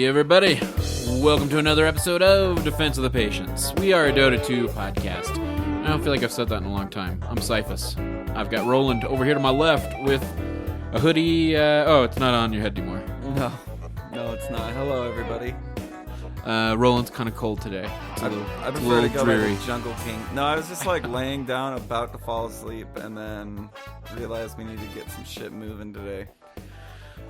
everybody. Welcome to another episode of Defense of the Patience. We are a Dota 2 podcast. I don't feel like I've said that in a long time. I'm Cyphus. I've got Roland over here to my left with a hoodie. It's not on your head anymore. No, it's not. Hello, everybody. Roland's kind of cold today. I prefer to go by the Jungle King. No, I was just like laying down, about to fall asleep, and then realized we need to get some shit moving today.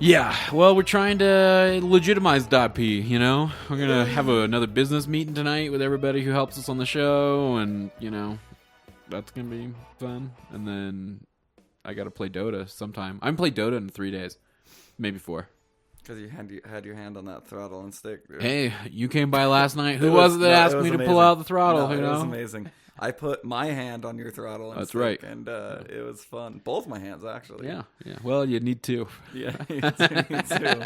Yeah, well, we're trying to legitimize .p, you know? We're going to have another business meeting tonight with everybody who helps us on the show, and, you know, that's going to be fun. And then I got to play Dota sometime. I haven't played Dota in 3 days, maybe 4. Because you had your hand on that throttle and stick. Dude. Hey, you came by last night. Who was it that asked me to pull out the throttle? It was amazing. I put my hand on your throttle and That's stick, right. And it was fun. Both my hands, actually. Yeah. Well, you need two. Yeah, you need two.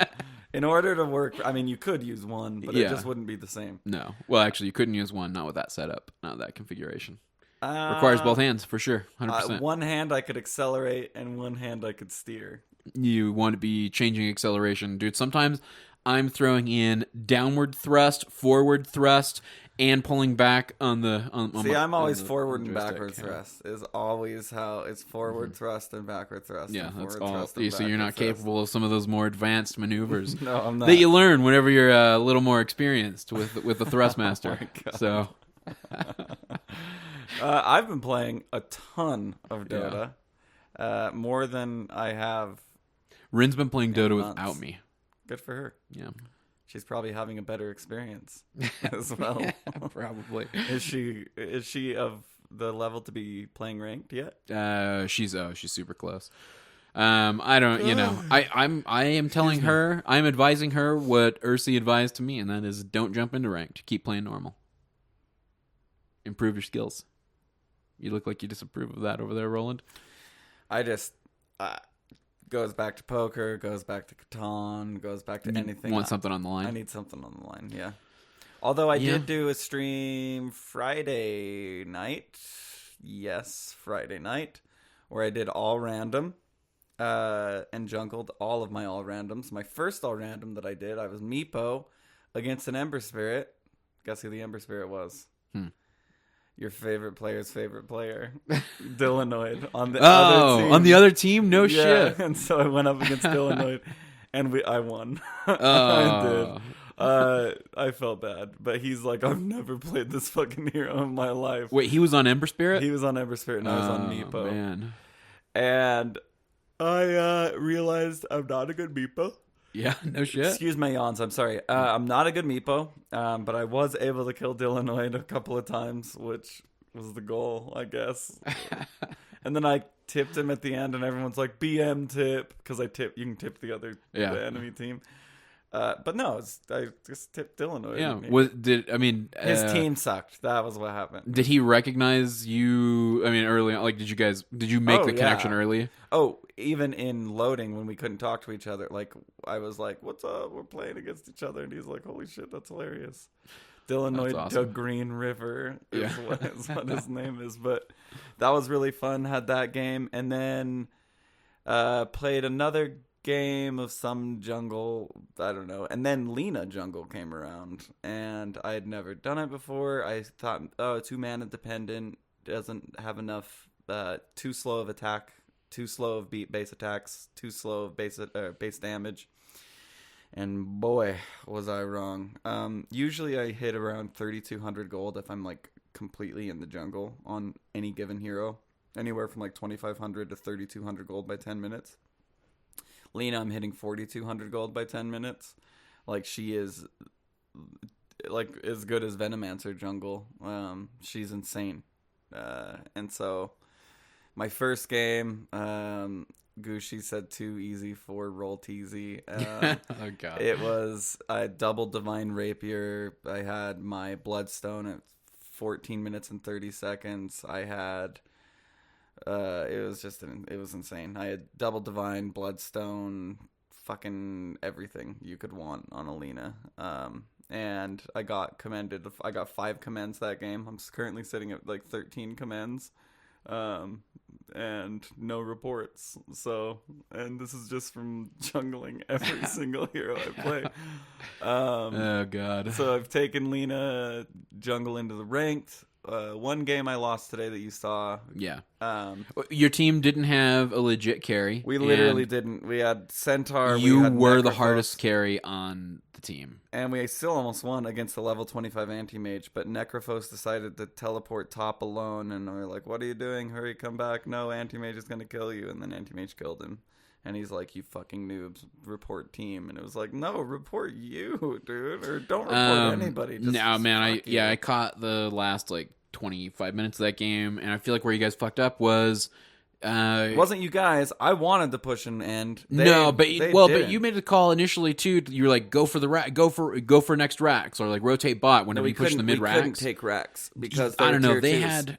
In order to work, I mean, you could use one, but it just wouldn't be the same. No. Well, actually, you couldn't use one, not with that setup, not with that configuration. Requires both hands, for sure, 100%. One hand I could accelerate, and one hand I could steer. You want to be changing acceleration. Dude, sometimes I'm throwing in downward thrust, forward thrust, and pulling back on the... I'm always forward and backward thrust. Is always how it's forward thrust and backward thrust. Yeah, that's all. So you're not capable of some of those more advanced maneuvers. No, I'm not. That you learn whenever you're a little more experienced with the thrust master. So... I've been playing a ton of Dota. More than I have. Rin's been playing Dota without me. Good for her. Yeah. She's probably having a better experience as well. Probably. Is she of the level to be playing ranked yet? She's super close. I don't, you know, I am telling her, I'm advising her what Ursi advised to me, and that is don't jump into ranked. Keep playing normal. Improve your skills. You look like you disapprove of that over there, Roland. I just goes back to poker, goes back to Catan, goes back to anything. Want something on the line? I need something on the line. Yeah. Although I did do a stream Friday night. Yes, Friday night, where I did all random, and jungled all of my all randoms. My first all random that I did, I was Meepo against an Ember Spirit. Guess who the Ember Spirit was? Your favorite player's favorite player, Dillanoid, on the other team. On the other team? No shit. And so I went up against Dillanoid, and I won. I did. I felt bad, but he's like, I've never played this fucking hero in my life. Wait, he was on Ember Spirit? He was on Ember Spirit, and I was on Meepo. Man. And I realized I'm not a good Meepo. Yeah, no shit. Excuse my yawns, I'm sorry. I'm not a good Meepo, but I was able to kill Dillanoid a couple of times, which was the goal, I guess. And then I tipped him at the end, and everyone's like, BM tip, because you can tip the enemy team. But no, I just tipped Dillanoid. Yeah, his team sucked. That was what happened. Did he recognize you? I mean, early on, like, did you make the connection early? Oh, even in loading when we couldn't talk to each other, like I was like, "What's up? We're playing against each other," and he's like, "Holy shit, that's hilarious." Dillanoid awesome. Green River is what his name is, but that was really fun. Had that game, and then played another game of some jungle, I don't know, and then Lina jungle came around, and I had never done it before. I thought, 2-mana dependent, doesn't have enough, too slow of attack, too slow of base attacks, too slow of base damage, and boy, was I wrong. Usually I hit around 3,200 gold if I'm like completely in the jungle on any given hero, anywhere from like 2,500 to 3,200 gold by 10 minutes. Lina, I'm hitting 4,200 gold by 10 minutes. Like, she is, like, as good as Venomancer jungle. She's insane. And so, my first game, Gucci said too easy for roll teasy. Oh, God. It was a double Divine Rapier. I had my Bloodstone at 14 minutes and 30 seconds. I had... it was insane. I had double Divine, Bloodstone, fucking everything you could want on Lina. And I got commended. I got 5 commends that game. I'm currently sitting at like 13 commends. And no reports. So, and this is just from jungling every single hero I play. Oh God! So I've taken Lina jungle into the ranked. One game I lost today that you saw. Yeah. Your team didn't have a legit carry. We literally didn't. We had Centaur. You were the hardest carry on the team. And we still almost won against the level 25 anti-mage, but Necrophos decided to teleport top alone, and we're like, what are you doing? Hurry, come back. No, anti-mage is going to kill you. And then anti-mage killed him. And he's like, you fucking noobs, report team. And it was like, no, report you, dude. Or don't report anybody. Just no, man, I caught the last, 25 minutes of that game, and I feel like where you guys fucked up was... it wasn't you guys. I wanted to push an end. But you made the call initially, too. You were like, go for the go for next racks, or rotate bot whenever you push the mid racks. We couldn't take racks because I don't know. They twos. had...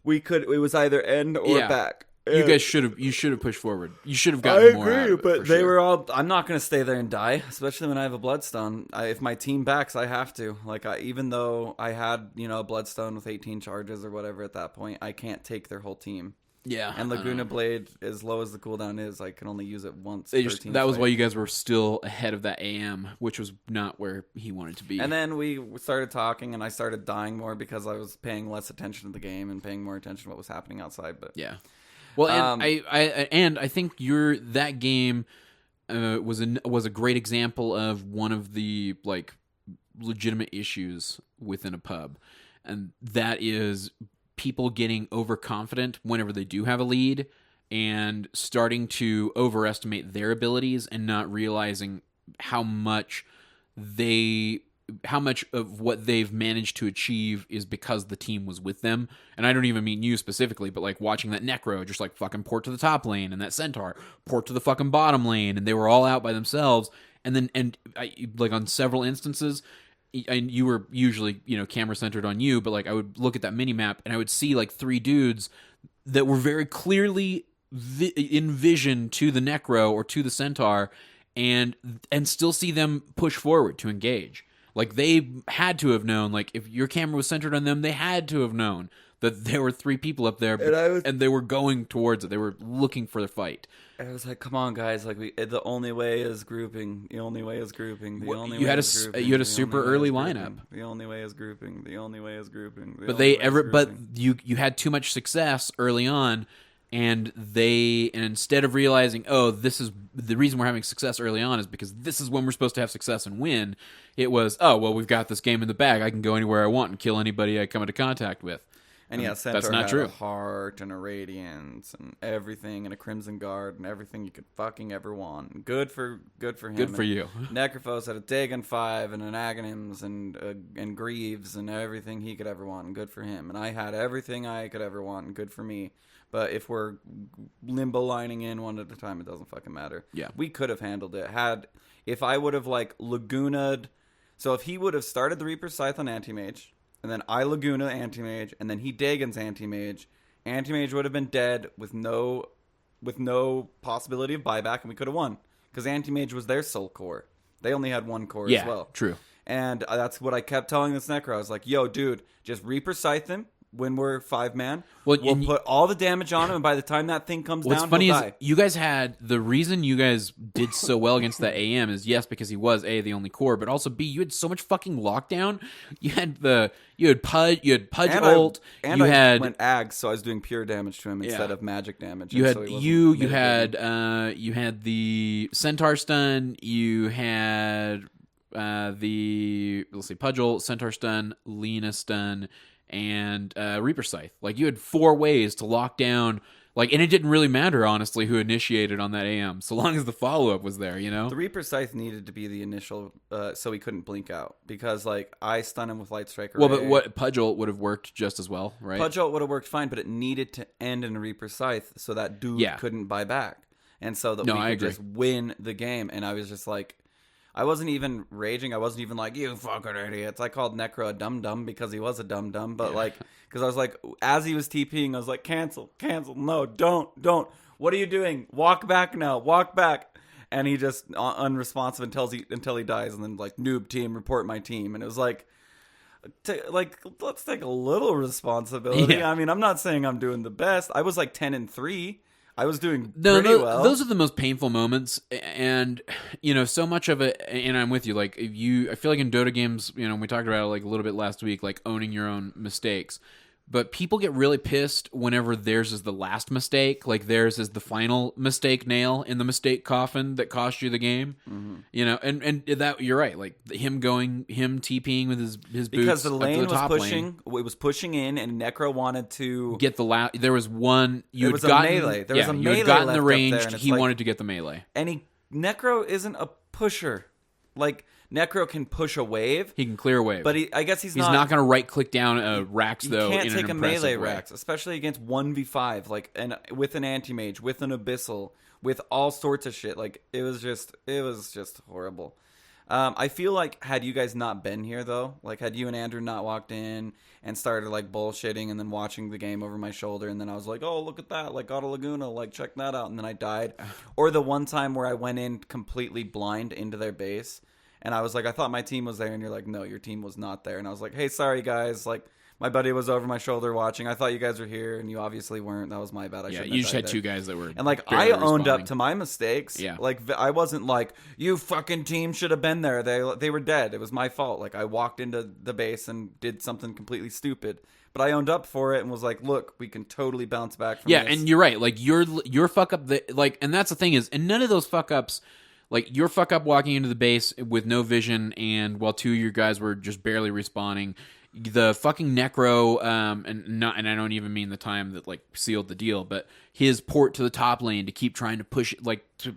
We could... It was either end or back. You guys should have pushed forward. You should have gotten more out of it, but they were all... I'm not going to stay there and die, especially when I have a Bloodstone. If my team backs, I have to. Even though I had, a Bloodstone with 18 charges or whatever at that point, I can't take their whole team. Yeah. And Laguna Blade, as low as the cooldown is, I can only use it once. That was why you guys were still ahead of that AM, which was not where he wanted to be. And then we started talking, and I started dying more because I was paying less attention to the game and paying more attention to what was happening outside. But yeah. Well, and I think that game was a great example of one of the legitimate issues within a pub, and that is people getting overconfident whenever they do have a lead and starting to overestimate their abilities and not realizing how much of what they've managed to achieve is because the team was with them. And I don't even mean you specifically, but watching that Necro just fucking port to the top lane, and that Centaur port to the fucking bottom lane, and they were all out by themselves. And then, on several instances, and you were usually, camera centered on you, but I would look at that mini map and I would see 3 dudes that were very clearly in vision to the Necro or to the Centaur, and still see them push forward to engage. They had to have known, if your camera was centered on them, they had to have known that there were 3 people up there, and they were going towards it. They were looking for the fight. I was like, come on, guys. The only way is grouping. The only way is grouping. You had a super early lineup. The only way is grouping. The only way is grouping. But you had too much success early on, and instead of realizing, oh, this is the reason we're having success early on is because this is when we're supposed to have success and win. It was, oh, well, we've got this game in the bag. I can go anywhere I want and kill anybody I come into contact with. And Centaur that's not had true. A heart and a radiance and everything, and a crimson guard and everything you could fucking ever want. Good for him. Good for you. Necrophos had a Dagon 5 and an Aghanims and Greaves and everything he could ever want. And good for him. And I had everything I could ever want. And good for me. But if we're limbo lining in one at a time, it doesn't fucking matter. Yeah, we could have handled it. If I would have Laguna'd. So if he would have started the Reaper's Scythe on Anti-Mage, and then I Laguna Anti-Mage, and then he Dagon's Anti-Mage, Anti-Mage would have been dead with no possibility of buyback, and we could have won. Because Anti-Mage was their sole core. They only had one core as well. True. And that's what I kept telling this Necro. I was like, yo, dude, just Reaper Scythe him when we're 5-man. We'll put all the damage on him, and by the time that thing comes down, funny he'll is die. You guys had... The reason you guys did so well against that AM is, yes, because he was, A, the only core, but also, B, you had so much fucking lockdown. You had Pudge ult. I went Ag, so I was doing pure damage to him instead of magic damage. You had the Centaur stun. You had Pudge ult, Centaur stun, Lina stun, and Reaper Scythe. You had 4 ways to lock down, and it didn't really matter, honestly, who initiated on that AM, so long as the follow-up was there, The Reaper Scythe needed to be the initial, so he couldn't blink out, because, I stun him with Light Strike. Well, but what Pudge ult would have worked just as well, right? Pudge ult would have worked fine, but it needed to end in a Reaper Scythe, so that dude couldn't buy back, and so that we could just win the game, and I was just like... I wasn't even raging. I wasn't even like, you fucking idiots. I called Necro a dum-dum because he was a dum-dum. But, because I was like, as he was TPing, I was like, cancel. No, don't. What are you doing? Walk back now. Walk back. And he just unresponsive until he dies. And then, noob team, report my team. And it was like, let's take a little responsibility. Yeah. I mean, I'm not saying I'm doing the best. I was like 10-3. I was doing pretty well. Those are the most painful moments, and so much of it. And I'm with you. Like I feel like in Dota games, we talked about it like a little bit last week, like owning your own mistakes. But people get really pissed whenever theirs is the last mistake, like theirs is the final mistake nail in the mistake coffin that cost you the game. Mm-hmm. And that you're right, like him TPing with his boots because the lane was pushing, it was pushing in, and Necro wanted to get the last. There was one you had gotten melee. There was a melee. You had gotten left the range. Up there, he wanted to get the melee, and Necro isn't a pusher, like. Necro can push a wave. He can clear a wave. But I guess he's not going to right-click down a Rax, though, You can't in take an a melee way. Rax, especially against 1v5, with an anti-mage, with an abyssal, with all sorts of shit. Like, it was just horrible. I feel like, had you guys not been here, though, like, had you and Andrew not walked in and started, like, bullshitting and then watching the game over my shoulder, and then I was like, oh, look at that, like, got a Laguna, like, check that out, and then I died. Or the one time where I went in completely blind into their base, and I was like, I thought my team was there. And you're like, no, your team was not there. And I was like, hey, sorry, guys. Like, my buddy was over my shoulder watching. I thought you guys were here, and you obviously weren't. That was my bad. You just had two guys that were and, like, I owned up to my mistakes. Yeah. Like, I wasn't like, you fucking team should have been there. They were dead. It was my fault. Like, I walked into the base and did something completely stupid. But I owned up for it and was like, look, we can totally bounce back from this. Yeah, and you're right. Like, your fuck up, and that's the thing is, and none of those fuck ups... Like, your fuck up walking into the base with no vision, and while two of your guys were just barely respawning, the fucking Necro, and I don't even mean the time that, like, sealed the deal, but his port to the top lane to keep trying to push, like, to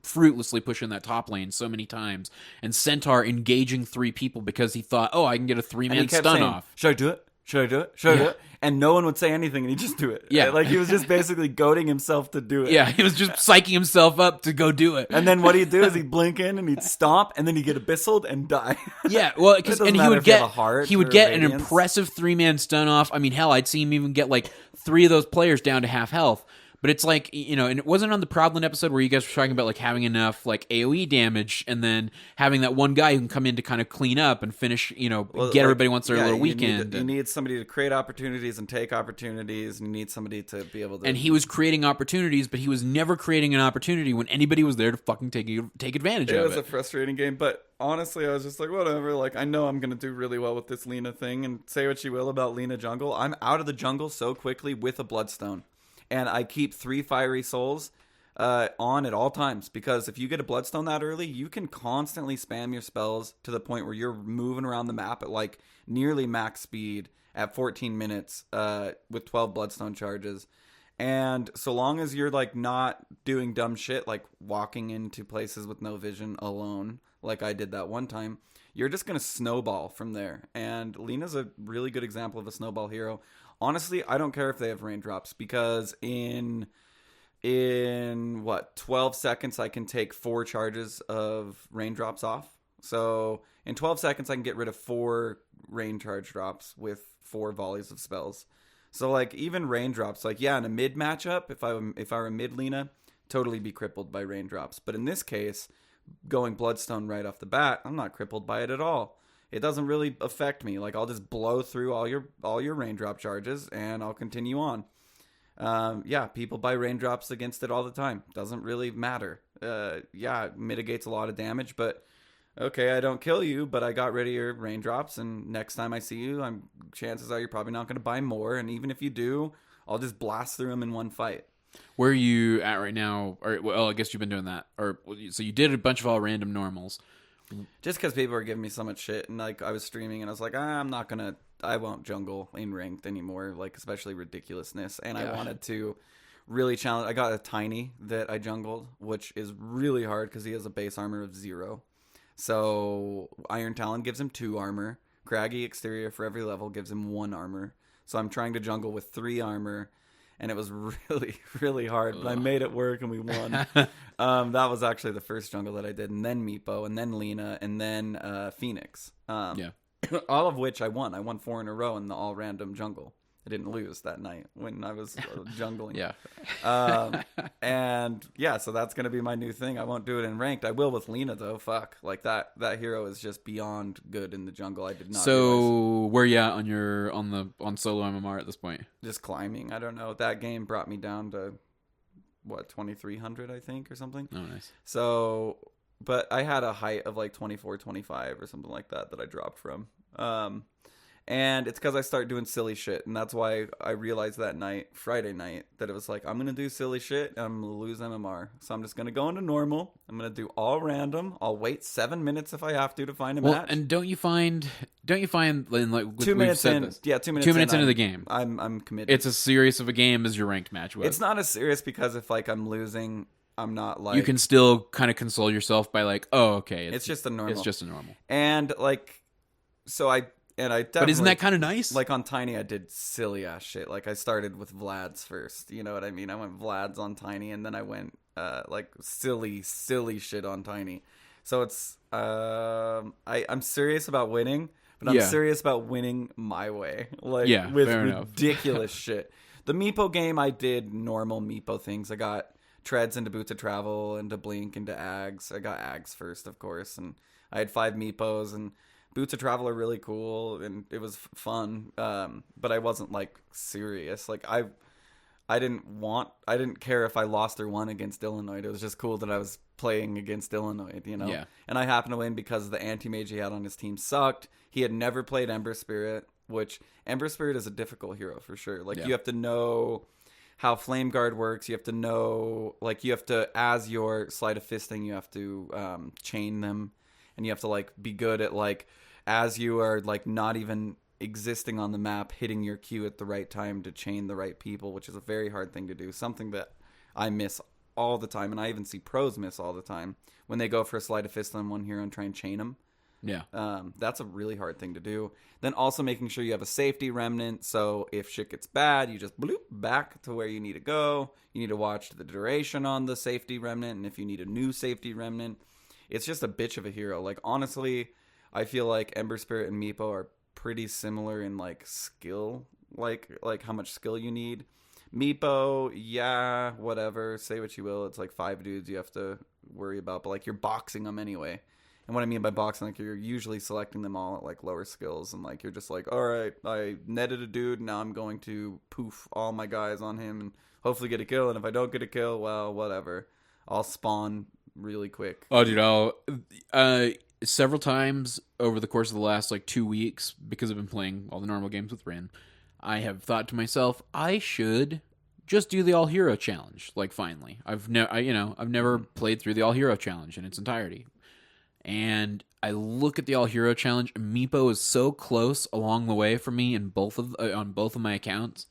fruitlessly push in that top lane so many times, and Centaur engaging three people because he thought, oh, I can get a 3-man stun saying, off. Should I do it? Should I do it? Should I do it? And no one would say anything, and he'd just do it. Yeah. Like, he was just basically goading himself to do it. Yeah, he was just psyching himself up to go do it. And then what he'd do is he'd blink in, and he'd stomp, and then he'd get abyssaled and die. Yeah, well, and he would get an radiance. impressive 3-man stun off. I mean, hell, I'd see him even get like 3 of those players down to half health. But it's like, and it wasn't on the Proudland episode where you guys were talking about like having enough like AoE damage and then having that one guy who can come in to kind of clean up and finish, get everybody once their little weekend. You need somebody to create opportunities and take opportunities, and you need somebody to be able to... And he was creating opportunities, but he was never creating an opportunity when anybody was there to fucking take advantage of it. It was a frustrating game, but honestly, I was just like, whatever. Like, I know I'm going to do really well with this Lina thing, and say what you will about Lina jungle. I'm out of the jungle so quickly with a Bloodstone. And I keep 3 Fiery Souls on at all times, because if you get a Bloodstone that early, you can constantly spam your spells to the point where you're moving around the map at like nearly max speed at 14 minutes with 12 Bloodstone charges. And so long as you're like not doing dumb shit like walking into places with no vision alone, like I did that one time, you're just going to snowball from there. And Lina's a really good example of a snowball hero. Honestly, I don't care if they have raindrops, because in 12 seconds I can take 4 charges of raindrops off. So in 12 seconds I can get rid of 4 rain charge drops with 4 volleys of spells. So like even raindrops, like in a mid matchup, if I were mid Lina, totally be crippled by raindrops. But in this case, going Bloodstone right off the bat, I'm not crippled by it at all. It doesn't really affect me. Like, I'll just blow through all your raindrop charges, and I'll continue on. People buy raindrops against it all the time. Doesn't really matter. It mitigates a lot of damage, but okay, I don't kill you, but I got rid of your raindrops, and next time I see you, chances are you're probably not going to buy more, and even if you do, I'll just blast through them in one fight. Where are you at right now? Or, well, I guess you've been doing that. So you did a bunch of all random normals. Just because people were giving me so much shit, and like I was streaming, and I was like, I won't jungle in ranked anymore, like especially ridiculousness. And I wanted to really challenge. I got a Tiny that I jungled, which is really hard because he has a base armor of 0. So Iron Talon gives him 2 armor. Craggy Exterior for every level gives him 1 armor. So I'm trying to jungle with 3 armor. And it was really, really hard, but I made it work and we won. That was actually the first jungle that I did, and then Meepo, and then Lina, and then Phoenix. All of which I won. I won 4 in a row in the all-random jungle. I didn't lose that night when I was jungling. Yeah. And yeah, so that's gonna be my new thing. I won't do it in ranked. I will with Lina though. Fuck, like that hero is just beyond good in the jungle. I did not. So where you at on solo MMR at this point? Just climbing. I don't know. That game brought me down to what 2,300 I think or something. Oh, nice. So, but I had a height of like 24, 25 or something like that I dropped from. And it's because I started doing silly shit. And that's why I realized that night, Friday night, that it was like, I'm going to do silly shit and I'm going to lose MMR. So I'm just going to go into normal. I'm going to do all random. I'll wait 7 minutes if I have to find a match. And don't you find like 2 minutes in? This, yeah, 2 minutes. 2 minutes into the game, I'm committed. It's as serious of a game as your ranked match was. It's not as serious because if like I'm losing, I'm not like, you can still kind of console yourself by like, oh, okay, it's just a normal. It's just a normal. And like, so I definitely, but isn't that kind of nice? Like on Tiny, I did silly ass shit. Like I started with Vlad's first. You know what I mean? I went Vlad's on Tiny, and then I went like silly shit on Tiny. So it's I'm serious about winning, but I'm serious about winning my way. Like with ridiculous shit. The Meepo game, I did normal Meepo things. I got treads into Boots of Travel, into Blink, into Ags. I got Ags first, of course, and I had 5 Meepos, and Boots of Travel are really cool, and it was fun, but I wasn't, like, serious. Like, I didn't care if I lost or won against Illinois. It was just cool that I was playing against Illinois, you know? Yeah. And I happened to win because the anti-mage he had on his team sucked. He had never played Ember Spirit, which Ember Spirit is a difficult hero, for sure. Like, you have to know how Flame Guard works. You have to know, like, you have to, as your Sleight of Fisting, you have to chain them. And you have to, like, be good at, like, as you are, like, not even existing on the map, hitting your Q at the right time to chain the right people, which is a very hard thing to do. Something that I miss all the time, and I even see pros miss all the time. When they go for a Sleight of Fist on one hero and try and chain them. Yeah. That's a really hard thing to do. Then also making sure you have a safety remnant, so if shit gets bad, you just bloop back to where you need to go. You need to watch the duration on the safety remnant, and if you need a new safety remnant, it's just a bitch of a hero. Like, honestly, I feel like Ember Spirit and Meepo are pretty similar in, like, skill. Like how much skill you need. Meepo, yeah, whatever. Say what you will. It's like 5 dudes you have to worry about. But, like, you're boxing them anyway. And what I mean by boxing, like, you're usually selecting them all at, like, lower skills. And, like, you're just like, all right, I netted a dude. Now I'm going to poof all my guys on him and hopefully get a kill. And if I don't get a kill, well, whatever. I'll spawn really quick. Oh, dude, several times over the course of the last, like, 2 weeks, because I've been playing all the normal games with Rin, I have thought to myself, I should just do the All Hero Challenge. Like, finally, I've never played through the All Hero Challenge in its entirety, and I look at the All Hero Challenge. And Meepo is so close along the way for me in on both of my accounts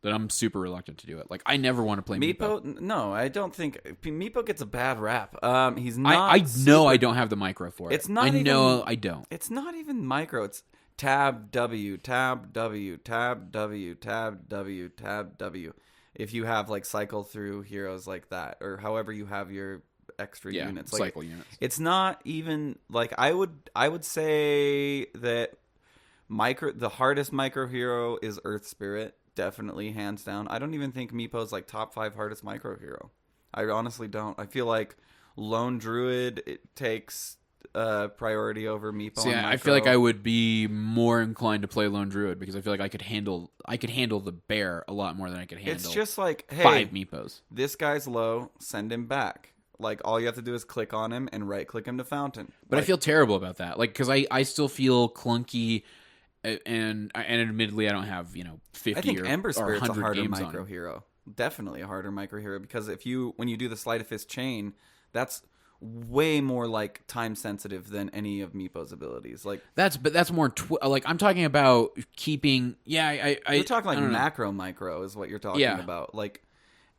that I'm super reluctant to do it. Like, I never want to play Meepo. No, I don't think Meepo gets a bad rap. He's not. I know I don't have the micro for it. It's not. I know I don't. It's not even micro. It's tab W, tab W, tab W, tab W, tab W. If you have, like, cycle through heroes like that, or however you have your extra units, like, cycle units. It's not even like I would say that the hardest micro hero is Earth Spirit. Definitely, hands down. I don't even think Meepo's, like, top 5 hardest micro hero. I honestly don't. I feel like Lone Druid, it takes priority over Meepo. So, yeah, I feel like I would be more inclined to play Lone Druid because I feel like I could handle the bear a lot more than I could handle. It's just like, hey, 5 Meepos. This guy's low. Send him back. Like, all you have to do is click on him and right click him to fountain. But I feel terrible about that. Like, because I still feel clunky. And admittedly, I don't have 50 I think or Ember Spirit's a harder games micro hero. Definitely a harder micro hero because when you do the Sleight of Fist chain, that's way more, like, time sensitive than any of Meepo's abilities. Like, that's more like, I'm talking about keeping. Yeah, you're talking like macro micro is what you're talking about. Like,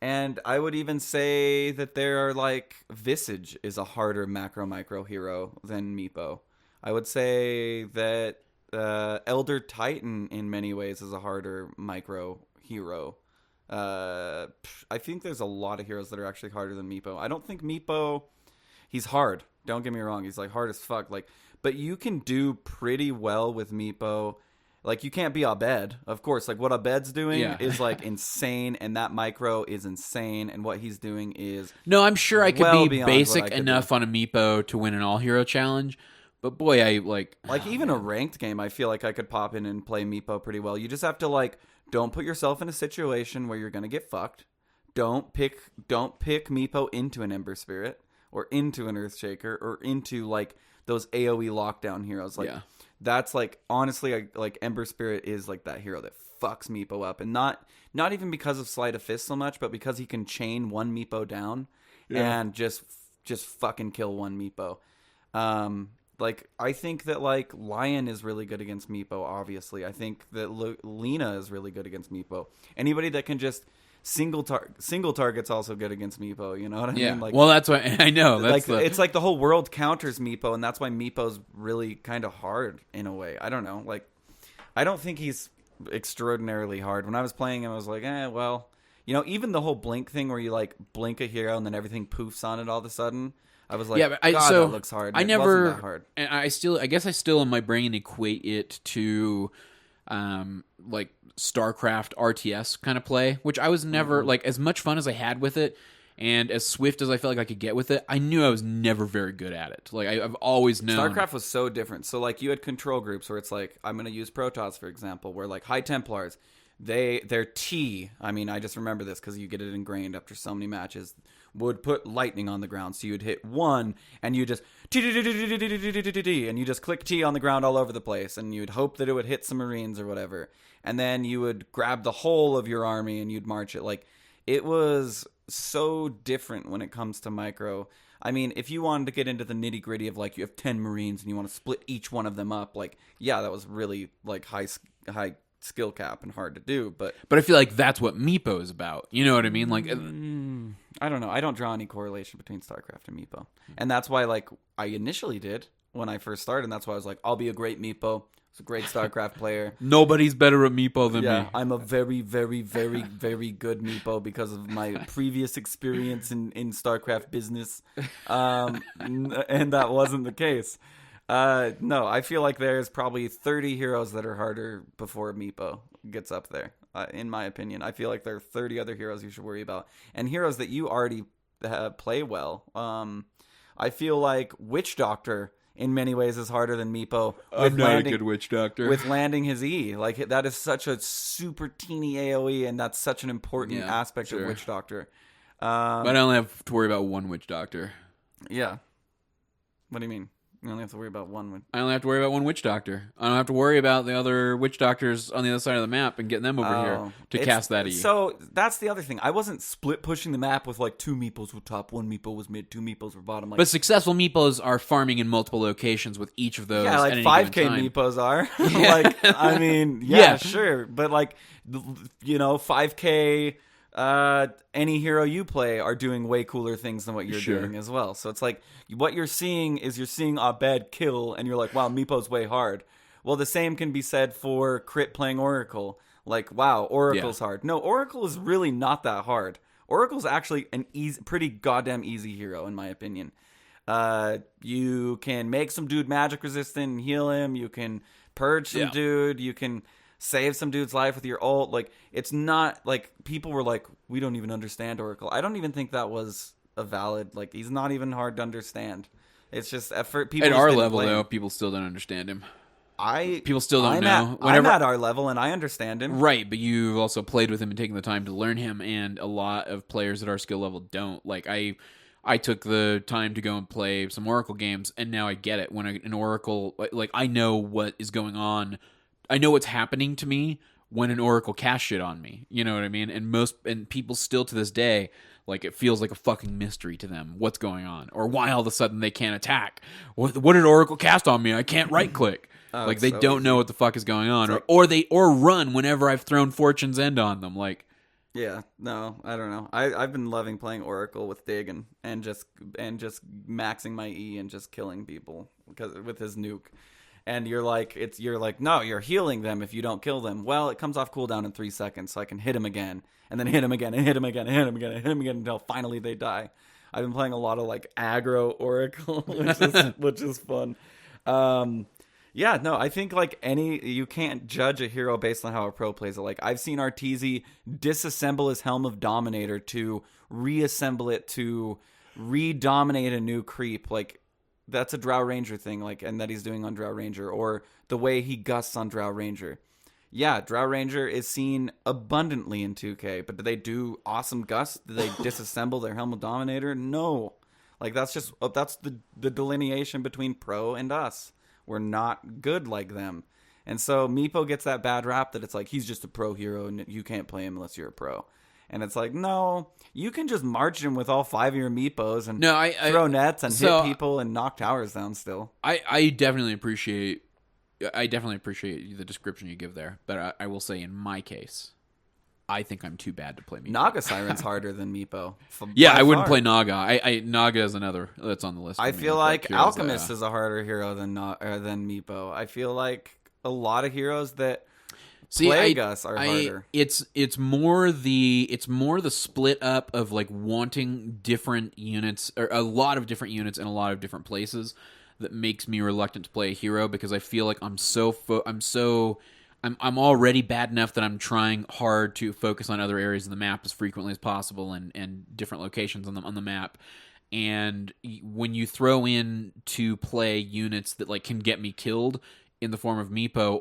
and I would even say that there are, like, Visage is a harder macro micro hero than Meepo. I would say that Elder Titan in many ways is a harder micro hero. I think there's a lot of heroes that are actually harder than Meepo. I don't think Meepo, he's hard. Don't get me wrong. He's, like, hard as fuck. Like, but you can do pretty well with Meepo Like, you can't be Abed, of course. Like, what Abed's doing is, like, insane, and that micro is insane, and what he's doing is No, I'm sure I could well be basic enough on a Meepo to win an all-hero challenge, but boy, I, like... Like, even a ranked game, I feel like I could pop in and play Meepo pretty well. You just have to, like, don't put yourself in a situation where you're going to get fucked. Don't pick Meepo into an Ember Spirit, or into an Earthshaker, or into, like, those AoE lockdown heroes. Like, that's, like, honestly, like, Ember Spirit is, like, that hero that fucks Meepo up. And not even because of Sleight of Fist so much, but because he can chain one Meepo down and just fucking kill one Meepo. Like, I think that, like, Lion is really good against Meepo, obviously. I think that Lina is really good against Meepo. Anybody that can just... Single target's also good against Meepo, you know what I mean? Like, well, that's what I know. That's like it's like the whole world counters Meepo, and that's why Meepo's really kind of hard in a way. I don't know. Like, I don't think he's extraordinarily hard. When I was playing him, I was like, well, you know, even the whole blink thing where you like blink a hero and then everything poofs on it all of a sudden. I was like, God, that looks hard. I never, wasn't that hard. And I guess I still in my brain equate it to, like StarCraft RTS kind of play, which I was never like as much fun as I had with it, and as swift as I felt like I could get with it. I knew I was never very good at it. Like I've always known StarCraft was so different. So like you had control groups where it's like, I'm going to use Protoss for example, where like High Templars, their T. I mean, I just remember this because you get it ingrained after so many matches. Would put lightning on the ground, so you'd hit one, and you just and you just click T on the ground all over the place, and you'd hope that it would hit some Marines or whatever, and then you would grab the whole of your army and you'd march it. Like, it was so different when it comes to micro. I mean, if you wanted to get into the nitty gritty of like you have 10 Marines and you want to split each one of them up, like that was really like high skill cap and hard to do, but I feel like that's what Meepo is about. You know what I mean? Like, I don't know. I don't draw any correlation between StarCraft and Meepo, and that's why like I initially did when I first started. And that's why I was like, I'll be a great Meepo. It's a great StarCraft player. Nobody's better at Meepo than me. I'm a very, very, very, very good Meepo because of my previous experience in StarCraft business, and that wasn't the case. No, I feel like there's probably 30 heroes that are harder before Meepo gets up there. In my opinion, I feel like there are 30 other heroes you should worry about, and heroes that you already play well. I feel like Witch Doctor in many ways is harder than Meepo. I'm not a good Witch Doctor. With landing his E. Like, that is such a super teeny AoE, and that's such an important aspect of Witch Doctor. But I only have to worry about one Witch Doctor. Yeah. What do you mean? You only have to worry about one. I only have to worry about one Witch Doctor. I don't have to worry about the other Witch Doctors on the other side of the map and getting them over here to cast that E. So that's the other thing. I wasn't split pushing the map with like 2 Meepos were top, 1 Meepo was mid, 2 Meepos were bottom. Like, but successful Meepos are farming in multiple locations with each of those. Yeah, like at 5K Meepos are. Like, I mean, sure. But like, you know, 5K... any hero you play are doing way cooler things than what you're doing as well. So it's like what you're seeing Abed kill, and you're like, wow, Meepo's way hard. Well, the same can be said for Crit playing Oracle. Like, wow, Oracle's hard. No, Oracle is really not that hard. Oracle's actually an pretty goddamn easy hero in my opinion. You can make some dude magic resistant and heal him. You can purge some dude. You can save some dude's life with your ult. Like, it's not like people were like, we don't even understand Oracle. I don't even think that was a valid, like, he's not even hard to understand. It's just effort. People at our level though, people still don't understand him. People still don't know. I'm at our level and I understand him. Right, but you've also played with him and taken the time to learn him, and a lot of players at our skill level don't. Like, I took the time to go and play some Oracle games, and now I get it. When an Oracle, like, I know what is going on. I know what's happening to me when an Oracle casts shit on me. You know what I mean? And people still to this day, like, it feels like a fucking mystery to them what's going on, or why all of a sudden they can't attack. What did Oracle cast on me? I can't right click. Like, they don't know what the fuck is going on, or run whenever I've thrown Fortune's End on them. Like, yeah, no, I don't know. I've been loving playing Oracle with Dig and just maxing my E and just killing people because with his nuke. And you're like, no, you're healing them if you don't kill them. Well, it comes off cooldown in 3 seconds, so I can hit him again, and then hit him again, and hit him again, and hit him again, and hit him again until finally they die. I've been playing a lot of like aggro Oracle, which is fun. Yeah, no, I think like you can't judge a hero based on how a pro plays it. Like I've seen Arteezy disassemble his Helm of Dominator to reassemble it to re-dominate a new creep. Like that's a Drow Ranger thing, like, and that he's doing on Drow Ranger, or the way he gusts on Drow Ranger. Yeah, Drow Ranger is seen abundantly in 2K, but do they do awesome gusts? Do they disassemble their Helm of Dominator? No. Like that's the delineation between pro and us. We're not good like them. And so Meepo gets that bad rap that it's like he's just a pro hero and you can't play him unless you're a pro. And it's like, no, you can just march him with all 5 of your Meepos and throw nets and hit people and knock towers down still. I definitely appreciate the description you give there. But I will say in my case, I think I'm too bad to play Meepo. Naga Siren's harder than Meepo. Yeah, I wouldn't play Naga. Naga is another that's on the list. I feel like Alchemist is a harder hero than Meepo. I feel like a lot of heroes that plague us are harder. It's more the split up of like wanting different units or a lot of different units in a lot of different places that makes me reluctant to play a hero because I feel like I'm already bad enough that I'm trying hard to focus on other areas of the map as frequently as possible and different locations on the map. And when you throw in to play units that like can get me killed in the form of Meepo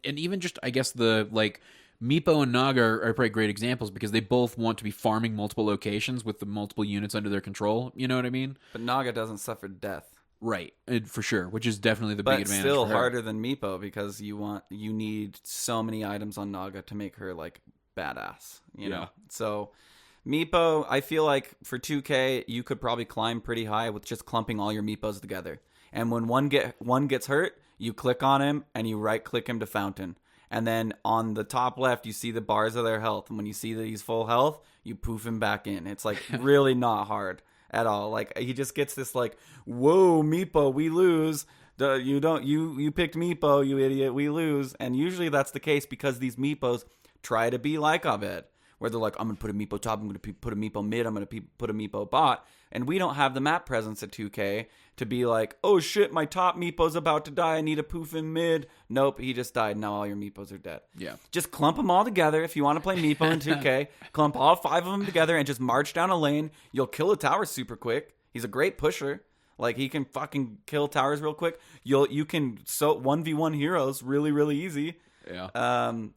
and even just I guess the like Meepo and Naga are probably great examples because they both want to be farming multiple locations with the multiple units under their control. You know what I mean? But Naga doesn't suffer death. Right, for sure, which is definitely the big advantage. But still harder than Meepo because you need so many items on Naga to make her like badass, you know. So Meepo, I feel like for 2K you could probably climb pretty high with just clumping all your Meepos together. And when one gets hurt, you click on him and you right click him to fountain. And then on the top left you see the bars of their health, and when you see that he's full health, you poof him back in. It's like really not hard at all. Like he just gets this like, whoa, Meepo, we lose. You picked Meepo, you idiot, we lose. And usually that's the case because these Meepos try to be like Abed, where they're like, I'm gonna put a Meepo top, I'm gonna put a Meepo mid, I'm gonna put a Meepo bot. And we don't have the map presence at 2K to be like, oh shit, my top Meepo's about to die, I need a poof in mid. Nope, he just died, now all your Meepos are dead. Yeah. Just clump them all together. If you want to play Meepo in 2K, clump all 5 of them together and just march down a lane. You'll kill a tower super quick. He's a great pusher. Like, he can fucking kill towers real quick. You can 1v1 heroes really, really easy. Yeah.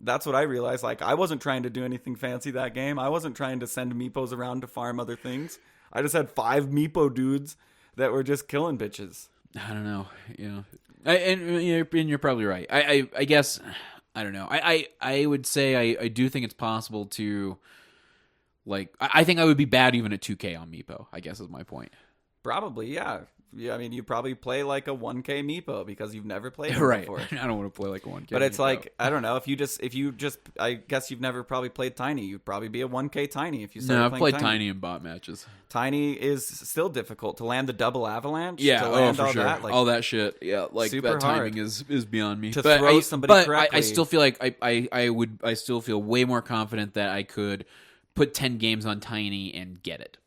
That's what I realized. Like, I wasn't trying to do anything fancy that game. I wasn't trying to send Meepos around to farm other things. I just had 5 Meepo dudes that were just killing bitches. I don't know. And you're probably right. I guess, I don't know. I would say I do think it's possible to, like, I think I would be bad even at 2K on Meepo, I guess is my point. Probably, yeah. I mean, you probably play like a 1K Meepo because you've never played him right. before. I don't want to play like a 1K But it's Meepo. like, I don't know, if you just, I guess you've never probably played Tiny. You'd probably be a 1K Tiny if you started I've played Tiny. Tiny in bot matches. Tiny is still difficult to land the double avache. Yeah, to land for all sure. that, like, all that shit. Yeah, like super that timing hard. is beyond me. To throw somebody correctly. I still feel like I still feel way more confident that I could put 10 games on Tiny and get it.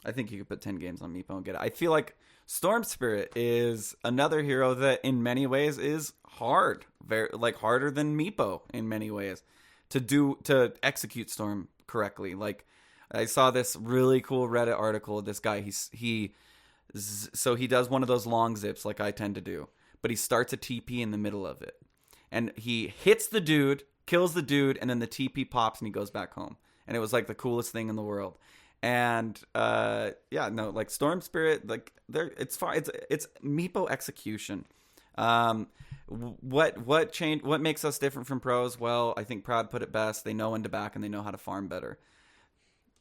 I think you could put 10 games on Meepo and get it. I feel like Storm Spirit is another hero that in many ways is hard, very like harder than Meepo in many ways to execute Storm correctly. Like, I saw this really cool Reddit article of this guy. He does one of those long zips like I tend to do, but he starts a TP in the middle of it, and he hits the dude, kills the dude, and then the TP pops and he goes back home. And it was like the coolest thing in the world. And like Storm Spirit, like it's Meepo execution. What changed? What makes us different from pros? Well, I think Proud put it best. They know when to back and they know how to farm better.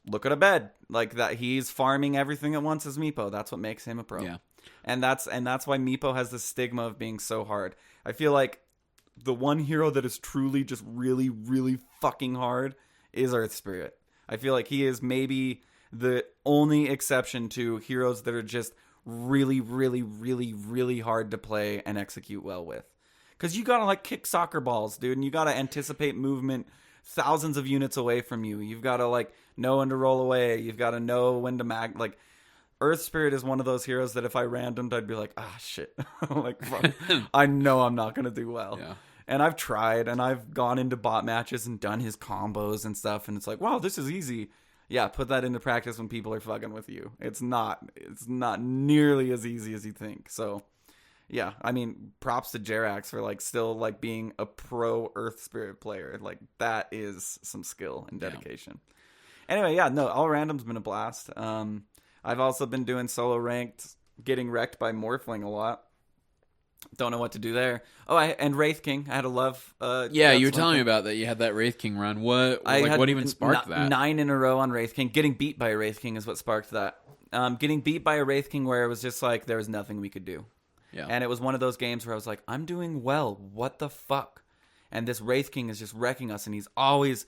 Look at Abed, like that. He's farming everything at once as Meepo. That's what makes him a pro. Yeah, and that's why Meepo has this stigma of being so hard. I feel like the one hero that is truly just really, really fucking hard is Earth Spirit. I feel like he is maybe the only exception to heroes that are just really, really, really, really hard to play and execute well with. Because you gotta like kick soccer balls, dude, and you gotta anticipate movement thousands of units away from you. You've gotta like know when to roll away. You've gotta know when to Earth Spirit is one of those heroes that if I randomed, I'd be like, ah, shit. Like, fuck. I know I'm not going to do well. Yeah. And I've tried, and I've gone into bot matches and done his combos and stuff, and it's like, wow, this is easy. Yeah, put that into practice when people are fucking with you. It's not nearly as easy as you think. So, yeah, I mean, props to Jerax for like still like being a pro Earth Spirit player. Like that is some skill and dedication. Yeah. Anyway, yeah, no, all random's been a blast. I've also been doing solo ranked, getting wrecked by Morphling a lot. Don't know what to do there. Oh, and Wraith King. I had a love. Yeah, you were telling me about that. You had that Wraith King run. What even sparked that? 9 in a row on Wraith King. Getting beat by a Wraith King is what sparked that. Getting beat by a Wraith King where it was just like there was nothing we could do. Yeah. And it was one of those games where I was like, I'm doing well. What the fuck? And this Wraith King is just wrecking us, and he always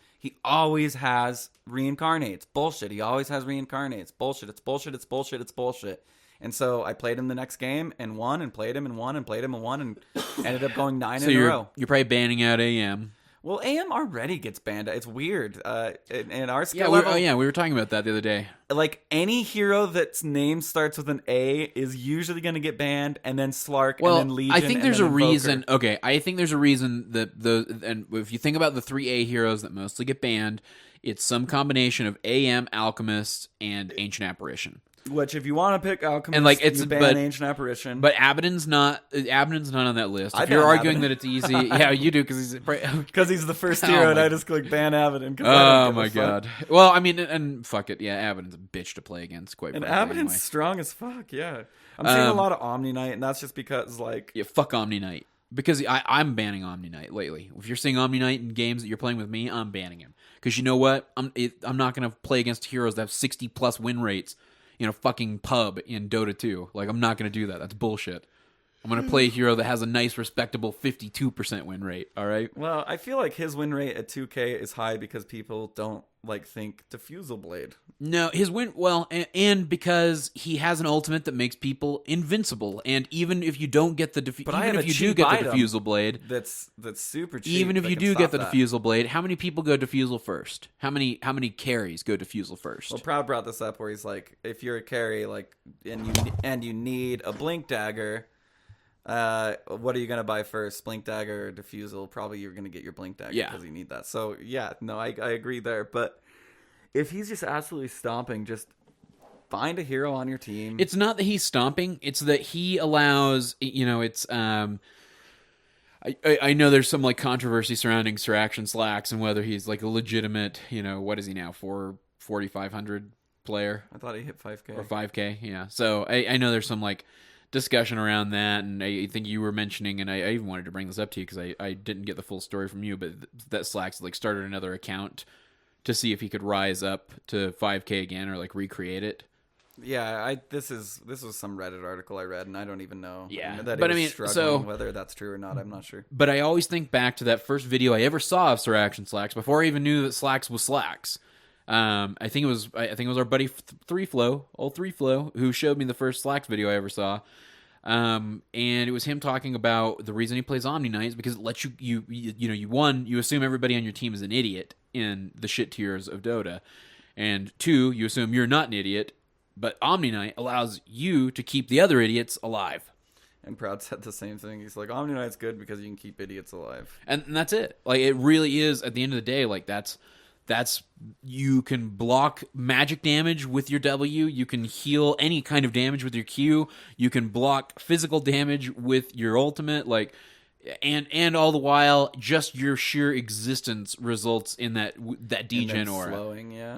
has reincarnates. Bullshit. He always has reincarnates. Bullshit. It's bullshit. It's bullshit. It's bullshit. And so I played him the next game and won, and played him and won, and played him and won, and ended up going 9 in a row. You're probably banning out AM. Well, AM already gets banned. It's weird. In our skill level... we were talking about that the other day. Like, any hero that's name starts with an A is usually going to get banned, and then Slark, and then Legion, I think there's a reason... Invoker. Okay, I think there's a reason that and if you think about the 3A heroes that mostly get banned, it's some combination of AM, Alchemist, and Ancient Apparition. Which, if you want to pick Alchemist, and like you ban Ancient Apparition. But Abaddon's not on that list. If you're arguing that it's easy, yeah, you do because he's the first hero, and I just click ban Abaddon. Oh my god! Well, I mean, and fuck it, yeah, Abaddon's a bitch to play against. Quite frankly, Abaddon's anyway. strong as fuck. Yeah, I'm seeing a lot of Omni Knight, and that's just because like fuck Omni Knight. Because I'm banning Omni Knight lately. If you're seeing Omni Knight in games that you're playing with me, I'm banning him. Because you know what? I'm not going to play against heroes that have 60 plus win rates. Fucking pub in Dota 2. Like, I'm not going to do that. That's bullshit. I'm going to play a hero that has a nice, respectable 52% win rate, all right? Well, I feel like his win rate at 2K is high because people don't, think Diffusal Blade. No, his win... Well, and because he has an ultimate that makes people invincible. And even if you don't get the... Diffusal Blade... That's super cheap. Even if you do get the Diffusal Blade, how many people go Diffusal first? How many carries go Diffusal first? Well, Proud brought this up where he's like, if you're a carry, and you need a Blink Dagger... what are you gonna buy first, Blink Dagger or Diffusal? Probably you're gonna get your Blink Dagger because you need that. So yeah, no, I agree there. But if he's just absolutely stomping, just find a hero on your team. It's not that he's stomping; it's that he allows. It's I know there's some controversy surrounding Sir Action Slacks and whether he's a legitimate. What is he now, 4,500 player? I thought he hit 5K or 5K. Yeah, so I know there's some discussion around that, and I think you were mentioning, and I even wanted to bring this up to you because I didn't get the full story from you, but that Slacks started another account to see if he could rise up to 5K again or recreate it. Yeah, this was some Reddit article I read, and I don't even know. Yeah, struggling whether that's true or not, I'm not sure. But I always think back to that first video I ever saw of Sir Action Slacks before I even knew that Slacks was Slacks. I think it was our buddy 3Flow, who showed me the first Slacks video I ever saw. And it was him talking about the reason he plays Omni Knight is because it lets you assume everybody on your team is an idiot in the shit tiers of Dota, and 2, you assume you're not an idiot, but Omni Knight allows you to keep the other idiots alive. And Proud said the same thing. He's like, Omni Knight's good because you can keep idiots alive. And that's it. It really is, at the end of the day, that's you can block magic damage with your W. You can heal any kind of damage with your Q. You can block physical damage with your ultimate. And all the while, just your sheer existence results in that degen aura. Slowing, yeah.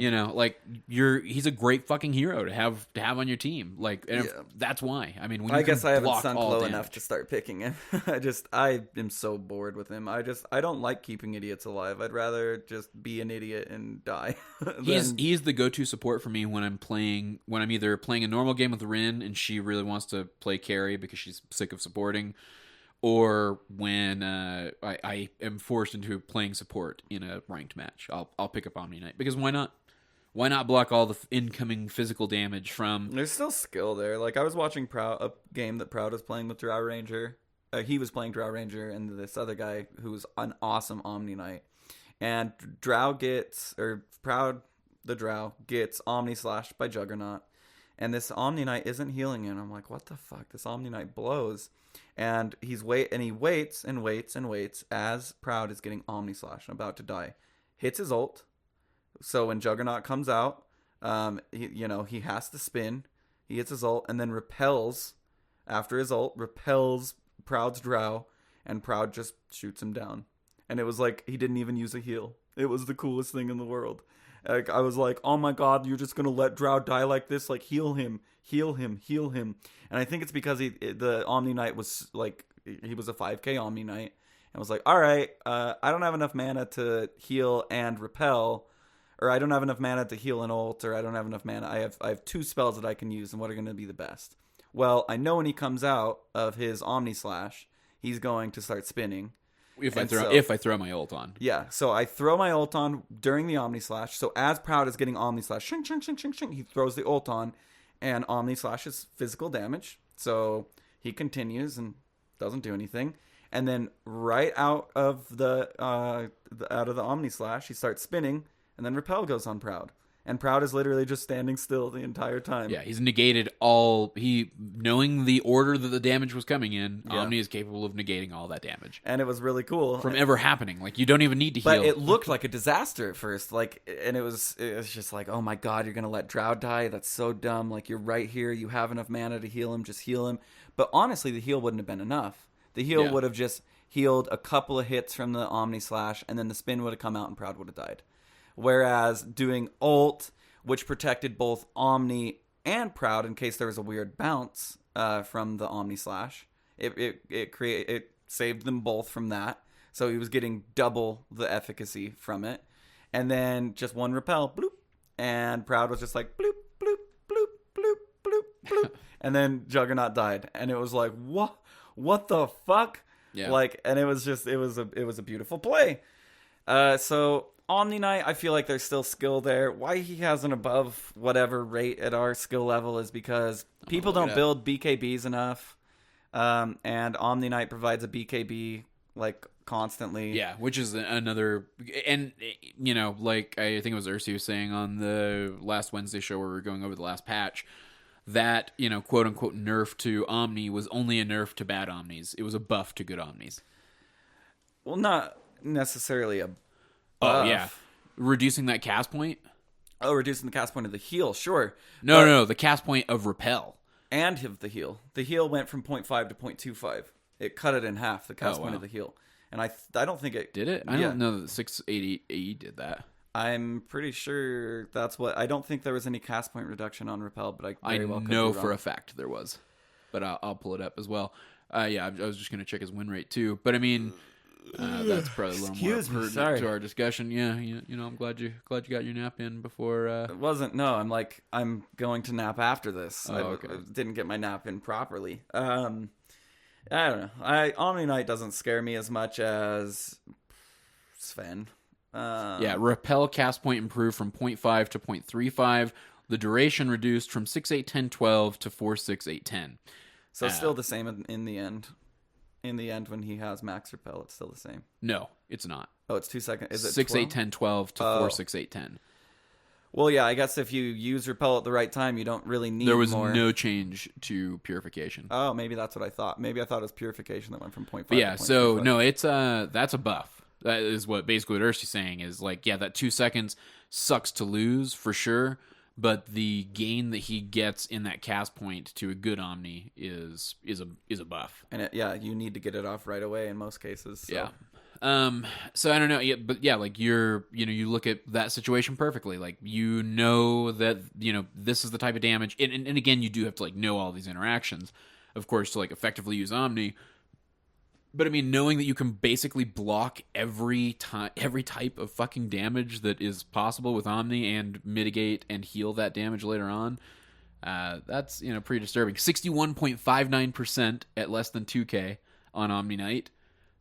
He's a great fucking hero to have on your team. That's why. I mean, I guess I haven't sunk low enough to start picking him. I am so bored with him. I don't like keeping idiots alive. I'd rather just be an idiot and die. He's the go-to support for me when I'm either playing a normal game with Rin and she really wants to play carry because she's sick of supporting, or when I am forced into playing support in a ranked match. I'll pick up Omni Knight because why not? Why not block all the incoming physical damage from... There's still skill there. I was watching a game that Proud was playing with Drow Ranger. He was playing Drow Ranger and this other guy who's an awesome Omni Knight. And Proud, the Drow, gets Omni slashed by Juggernaut. and this Omni Knight isn't healing him. I'm like, what the fuck? This Omni Knight blows. And he waits and waits and waits as Proud is getting Omni Slash and about to die. Hits his ult. So when Juggernaut comes out, he has to spin. He hits his ult and then repels after his ult, repels Proud's Drow, and Proud just shoots him down. And it was like he didn't even use a heal. It was the coolest thing in the world. Like, I was like, oh my god, you're just gonna let Drow die like this? Like, heal him. And I think it's because the Omni Knight was like, he was a 5k Omni Knight, and was like, all right, I don't have enough mana to heal and repel, or I don't have enough mana to heal an ult, or I don't have enough mana. I have 2 spells that I can use, and what are going to be the best? Well, I know when he comes out of his Omni Slash, he's going to start spinning. If I throw my ult on. Yeah, so I throw my ult on during the Omni Slash. So as Proud is getting Omni Slash, shing, shing, shing, shing, shing, he throws the ult on, and Omni Slash is physical damage. So he continues and doesn't do anything. And then right out of the Omni Slash, he starts spinning, and then Repel goes on Proud. And Proud is literally just standing still the entire time. Yeah, he's negated knowing the order that the damage was coming in, Omni is capable of negating all that damage. And it was really cool. From ever happening. Like, you don't even need to heal. But it looked like a disaster at first. And it was just like, oh my god, you're going to let Drow die? That's so dumb. Like, you're right here. You have enough mana to heal him. Just heal him. But honestly, the heal wouldn't have been enough. The heal would have just healed a couple of hits from the Omni Slash, and then the spin would have come out and Proud would have died. Whereas doing ult, which protected both Omni and Proud in case there was a weird bounce from the Omni Slash, it saved them both from that. So he was getting double the efficacy from it. And then just one repel, bloop, and Proud was just like bloop, bloop, bloop, bloop, bloop, bloop. And then Juggernaut died. And it was like, what the fuck? Yeah. Like, and it was a beautiful play. So Omni Knight, I feel like there's still skill there. Why he has an above whatever rate at our skill level is because people don't build BKBs enough. And Omni Knight provides a BKB like constantly. Yeah, which is another, and like I think it was Ursi was saying on the last Wednesday show where we were going over the last patch, that, quote unquote nerf to Omni was only a nerf to bad Omnis. It was a buff to good Omnis. Well, not necessarily a buff. Oh, yeah. Reducing that cast point? Oh, reducing the cast point of the heal, sure. No, the cast point of repel. And of the heal. The heal went from 0.5 to 0.25. It cut it in half, the cast point of the heal. And I don't think it... Did it? I don't know that the 680 did that. I'm pretty sure that's what... I don't think there was any cast point reduction on repel, but I very well could know be wrong. for a fact there was. But I'll pull it up as well. Yeah, I was just going to check his win rate too. But I mean... that's probably a little more pertinent to our discussion. Yeah, I'm glad you got your nap in before. It wasn't. No, I'm going to nap after this. I okay. didn't get my nap in properly. I don't know. Omni Knight doesn't scare me as much as Sven. Yeah, repel cast point improved from 0.5 to 0.35. The duration reduced from 6/8/10/12 to 4/6/8/10. So still the same in the end. In the end, when he has max repel, it's still the same. No, it's not. Oh, it's 2 seconds. Is it 6/8/10/12 to 4/6/8/10? Well, yeah, I guess if you use repel at the right time, you don't really need more. There was no change to purification. Oh, maybe that's what I thought. Maybe I thought it was purification that went from 0.5 but yeah, to 0.25. so no, it's that's a buff. That is what Ursi's saying is like, yeah, that 2 seconds sucks to lose for sure, but the gain that he gets in that cast point to a good Omni is a buff. And you need to get it off right away in most cases. So. Yeah. So I don't know, but yeah, like you look at that situation perfectly. Like, that, this is the type of damage. And again, you do have to like know all these interactions, of course, to like effectively use Omni. But I mean, knowing that you can basically block every type of fucking damage that is possible with Omni and mitigate and heal that damage later on, that's pretty disturbing. 61.59% at less than 2K on Omni Knight,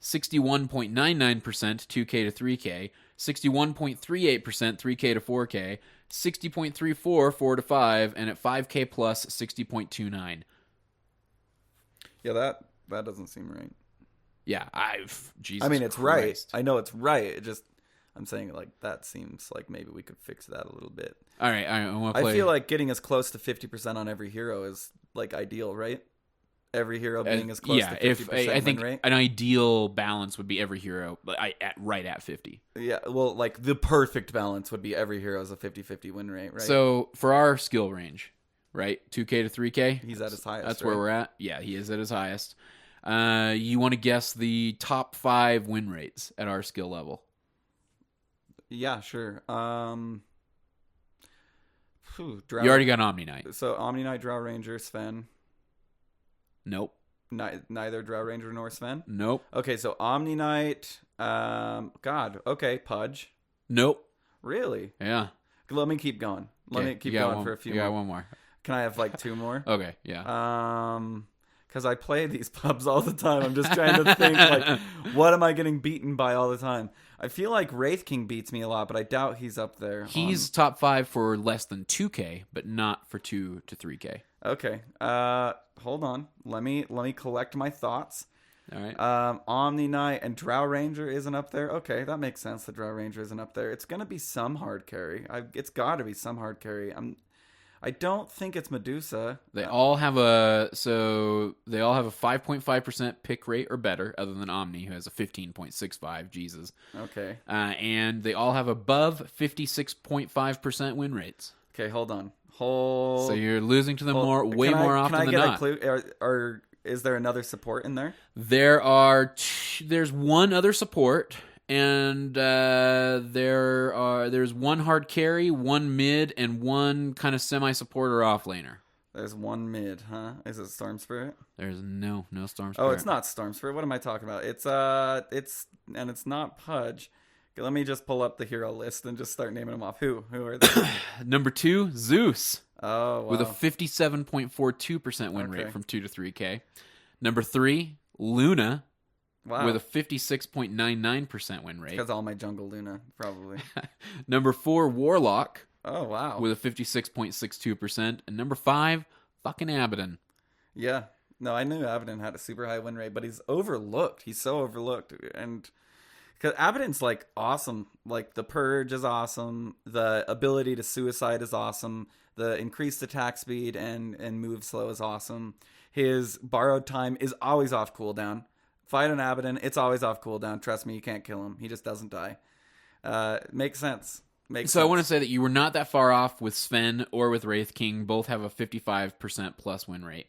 61.99% 2K to 3K, 61.38% 3K to 4K, 60.34 4 to 5, and at 5K plus 60.29. Yeah, that doesn't seem right. Yeah, Jesus I mean, it's Christ. right. I know it's right. I'm saying like that seems like maybe we could fix that a little bit. All right. I feel like getting as close to 50% on every hero is like ideal, right? Every hero being as close to 50% I think win rate. An ideal balance would be every hero right at 50. Yeah, well, like the perfect balance would be every hero is a 50-50 win rate, right? So for our skill range, right, 2K to 3K, he's at his highest. That's where we're at. Yeah, he is at his highest. You want to guess the top 5 win rates at our skill level? Yeah, sure. You already got Omni Knight. So Omni Knight, Drow Ranger, Sven. Nope. Neither Drow Ranger nor Sven? Nope. Okay, so Omni Knight. Okay, Pudge. Nope. Really? Yeah. Let me keep going. Let me keep going for a few more. Yeah, one more. Can I have like 2 more? Okay, yeah. Because I play these pubs all the time. I'm just trying to think, like, what am I getting beaten by all the time? I feel like Wraith King beats me a lot, but I doubt he's up there. He's top 5 for less than 2K, but not for 2 to 3K. Okay. Hold on. Let me collect my thoughts. All right. Omni Knight and Drow Ranger isn't up there. Okay, that makes sense. The Drow Ranger isn't up there. It's gonna be some hard carry. It's got to be some hard carry. I don't think it's Medusa. They all have a 5.5% pick rate or better, other than Omni, who has a 15.65. Jesus. Okay. And they all have above 56.5% win rates. Okay, hold on. So you're losing to them way more often than not. Can I get a clue? Is there another support in there? There's one other support, and there's one hard carry, one mid, and one kind of semi-support or offlaner. There's one mid, huh? Is it Storm Spirit? There's no Storm Spirit. Oh, it's not Storm Spirit. What am I talking about? It's not Pudge. Okay, let me just pull up the hero list and just start naming them off. Who are they? Number 2, Zeus. Oh, wow. With a 57.42% win rate from 2 to 3K. Number 3, Luna. Wow. With a 56.99% win rate. Because all my jungle Luna, probably. Number 4, Warlock. Oh, wow. With a 56.62%. And number 5, fucking Abaddon. Yeah. No, I knew Abaddon had a super high win rate, but he's overlooked. He's so overlooked. And because Abaddon's like awesome. Like the Purge is awesome. The ability to suicide is awesome. The increased attack speed and move slow is awesome. His borrowed time is always off cooldown. Fight an Abaddon, it's always off cooldown. Trust me, you can't kill him. He just doesn't die. Makes sense. I want to say that you were not that far off with Sven or with Wraith King. Both have a 55% plus win rate.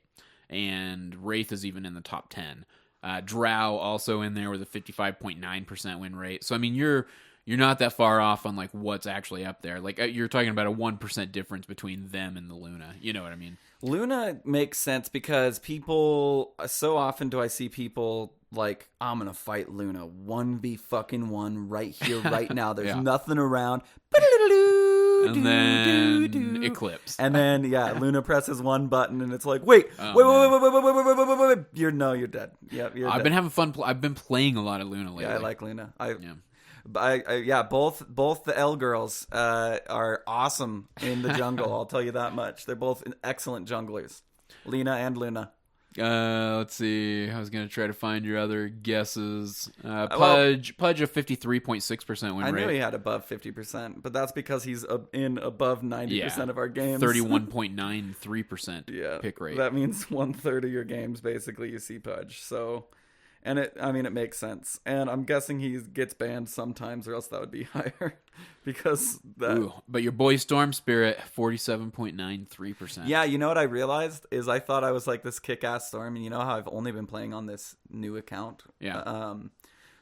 And Wraith is even in the top 10. Drow also in there with a 55.9% win rate. So, I mean, you're not that far off on like what's actually up there. Like you're talking about a 1% difference between them and the Luna. You know what I mean? Luna makes sense because people, so often do I see people like, I'm going to fight Luna 1v1 right here, right now. There's nothing around. And then Eclipse. And then, Luna presses one button and it's like, wait. You're dead. Yeah, you're dead. Been having fun. I've been playing a lot of Luna lately. Yeah, I like Luna. Both the L girls are awesome in the jungle. I'll tell you that much. They're both excellent junglers, Lina and Luna. Let's see. I was gonna try to find your other guesses. Pudge a 53.6% win rate. I knew he had above 50%, but that's because he's in above 90% of our games. 31.93% pick rate. That means 1/3 of your games basically you see Pudge. So. And it makes sense. And I'm guessing he gets banned sometimes, or else that would be higher. Because that. Ooh, but your boy Storm Spirit, 47.93%. Yeah, you know what I realized is I thought I was like this kick-ass Storm, and you know how I've only been playing on this new account. Yeah.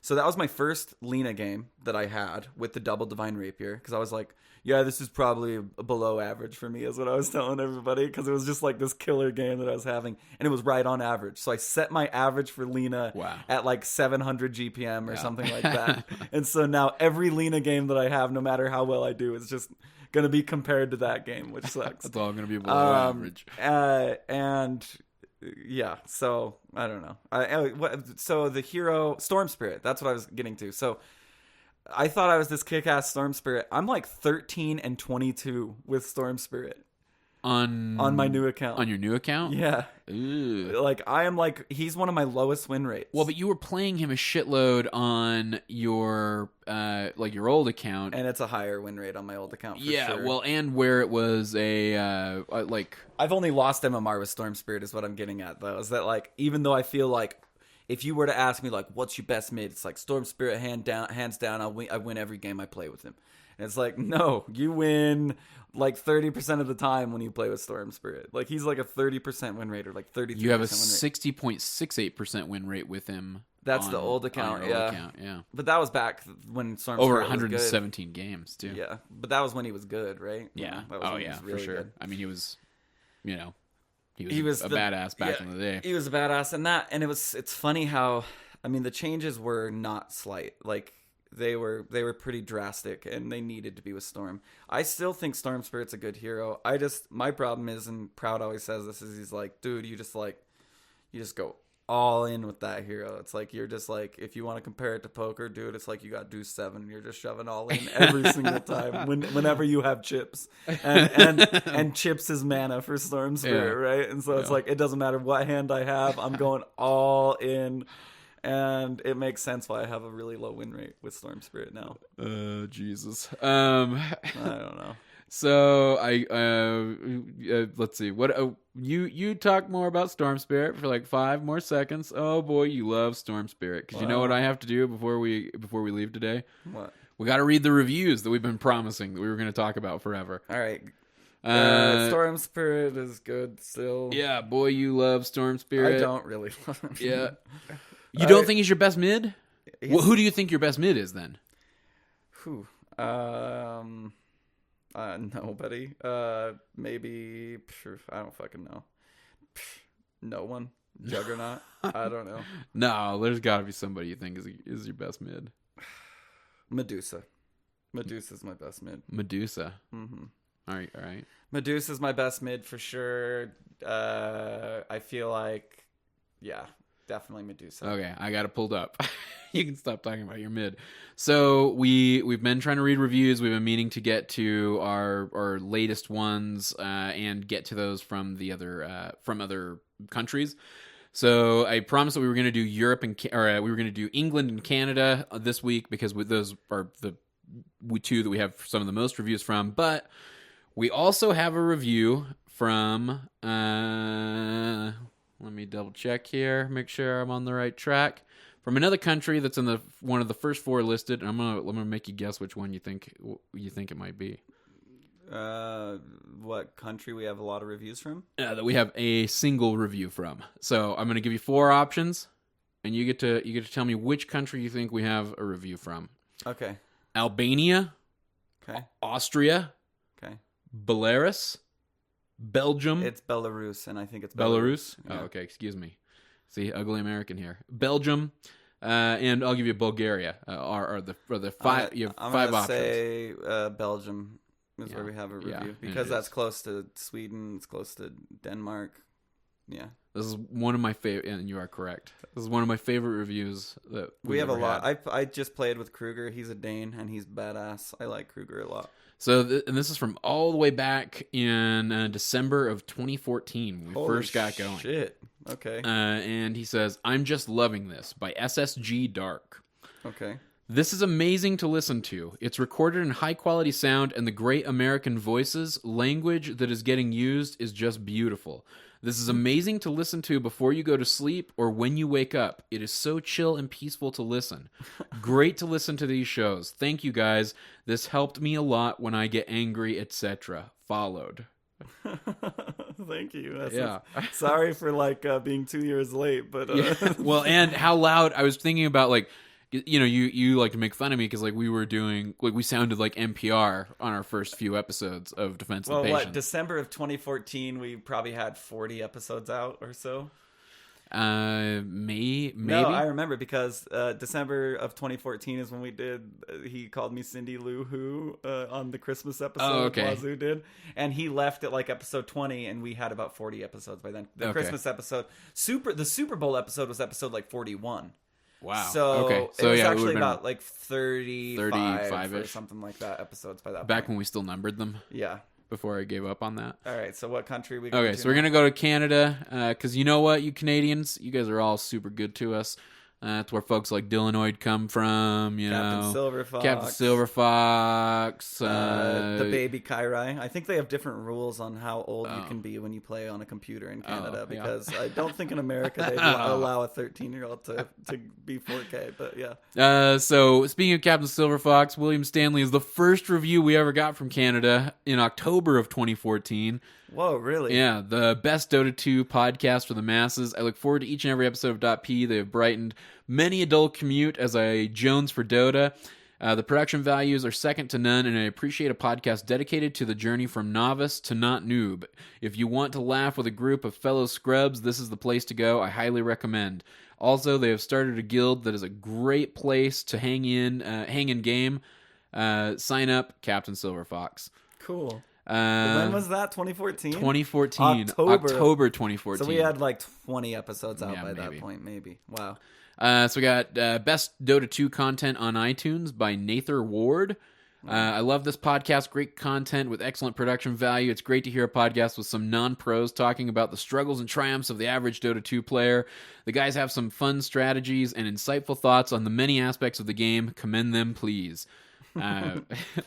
So that was my first Lina game that I had with the double Divine Rapier, because I was like, yeah, this is probably below average for me, is what I was telling everybody, because it was just like this killer game that I was having, and it was right on average. So I set my average for Lina at like 700 GPM or something like that. And so now every Lina game that I have, no matter how well I do, is just going to be compared to that game, which sucks. It's all going to be below average. And yeah, so I don't know. So the hero, Storm Spirit, that's what I was getting to. So I thought I was this kick-ass Storm Spirit. I'm like 13 and 22 with Storm Spirit. on my new account. On your new account? Yeah. Ew. Like, I am like, he's one of my lowest win rates. Well, but you were playing him a shitload on your like your old account, and it's a higher win rate on my old account. For sure. Well, and where it was a like I've only lost MMR with Storm Spirit is what I'm getting at, though. Is that like, even though I feel like if you were to ask me like, what's your best mid? It's like Storm Spirit, hands down. I win every game I play with him. And it's like, no, you win like 30% of the time when you play with Storm Spirit. Like, he's like a 30% win rate or like 33%. You have a 60.68% win rate with him. That's the old account, yeah. But that was back when Storm over Spirit 117 games too. Yeah, but that was when he was good, right? Yeah. That was when he was really for sure. Good. I mean, he was a badass back in the day. He was a badass, and it's funny how, I mean, the changes were not slight. Like, they were pretty drastic, and they needed to be with Storm. I still think Storm Spirit's a good hero. My problem is, and Proud always says this, is he's like, dude, you just go all in with that hero. It's like, you're just like, if you want to compare it to poker, dude, it's like you got deuce 7. You're just shoving all in every single time whenever you have chips, and chips is mana for Storm Spirit, right? And so it's like, it doesn't matter what hand I have, I'm going all in. And it makes sense why I have a really low win rate with Storm Spirit now. Jesus. I don't know. So let's see. What you talk more about Storm Spirit for like 5 more seconds. Oh boy, you love Storm Spirit, because you know what I have to do before we leave today. What? We got to read the reviews that we've been promising that we were going to talk about forever. All right. Storm Spirit is good still. Yeah, boy, you love Storm Spirit. I don't really love him. Yeah. You don't think he's your best mid? Well, who do you think your best mid is then? Who? Nobody. Maybe. I don't fucking know. No one. Juggernaut. I don't know. No, there's got to be somebody you think is your best mid. Medusa. Medusa's my best mid. Medusa. Mm-hmm. All right. Medusa's my best mid for sure. I feel like, yeah. Definitely Medusa. Okay, I got it pulled up. You can stop talking about your mid. So we've been trying to read reviews. We've been meaning to get to our latest ones and get to those from the other countries. So I promised that we were going to do Europe we were going to do England and Canada this week, because those are the two that we have some of the most reviews from. But we also have a review from. Let me double check here, make sure I'm on the right track. From another country that's in one of the first 4 listed. And I'm gonna make you guess which one you think it might be. What country we have a lot of reviews from? That we have a single review from. So I'm gonna give you 4 options, and you get to tell me which country you think we have a review from. Okay. Albania. Okay. Austria. Okay. Belarus. Belgium. It's Belarus, and I think it's Belarus. Yeah. Oh, okay. Excuse me. See, ugly American here. Belgium, and I'll give you Bulgaria. Are the 5? You have 5 options. Say Belgium is where we have a review, because that's close to Sweden. It's close to Denmark. Yeah. This is one of my favorite, and you are correct. This is one of my favorite reviews that we have a lot. I just played with Kruger. He's a Dane, and he's badass. I like Kruger a lot. So, and this is from all the way back in December of 2014 when we first got going. Shit. Okay. And he says, "I'm just loving this" by SSG Dark. Okay. This is amazing to listen to. It's recorded in high-quality sound, and the great American voices, language that is getting used is just beautiful. This is amazing to listen to before you go to sleep or when you wake up. It is so chill and peaceful to listen. Great to listen to these shows. Thank you, guys. This helped me a lot when I get angry, etc. Followed. Thank you. Yeah. Sorry for being 2 years late, but yeah. Well, and how loud. I was thinking about you like to make fun of me because we were doing we sounded like NPR on our first few episodes of Defense of the Patient. December of 2014 we probably had 40 episodes out or so. Maybe. No, I remember because December of 2014 is when we did. He called me Cindy Lou Who on the Christmas episode. Oh, okay. Wazoo did, and he left at episode 20, and we had about 40 episodes by then. The Christmas episode, the Super Bowl episode was episode 41. Wow. So, okay. So it was actually about 35 or something like that episodes by that back point. when we still numbered them. Yeah. before I gave up on that. All right, so what country we going Okay, so we're going to go to Canada because you know what, you Canadians, you guys are all super good to us. That's where folks like Dillanoid come from, you know. Captain Silver Fox. The baby Kairai. I think they have different rules on how old you can be when you play on a computer in Canada because I don't think in America they allow a 13-year-old to be 4K, but yeah. So speaking of Captain Silver Fox, William Stanley is the first review we ever got from Canada in October of 2014. Whoa, really? Yeah, the best Dota 2 podcast for the masses. I look forward to each and every episode of .p. They have brightened many adult commute as I jones for Dota. The production values are second to none, and I appreciate a podcast dedicated to the journey from novice to not noob. If you want to laugh with a group of fellow scrubs, this is the place to go. I highly recommend. Also, they have started a guild that is a great place to hang in game. Sign up, Captain Silver Fox. Cool. When was that? 2014? 2014. October 2014. So we had like 20 episodes out by that point, maybe. Wow. So we got Best Dota 2 content on iTunes by Nathan Ward. I love this podcast. Great content with excellent production value. It's great to hear a podcast with some non-pros talking about the struggles and triumphs of the average Dota 2 player. The guys have some fun strategies and insightful thoughts on the many aspects of the game. Commend them, please.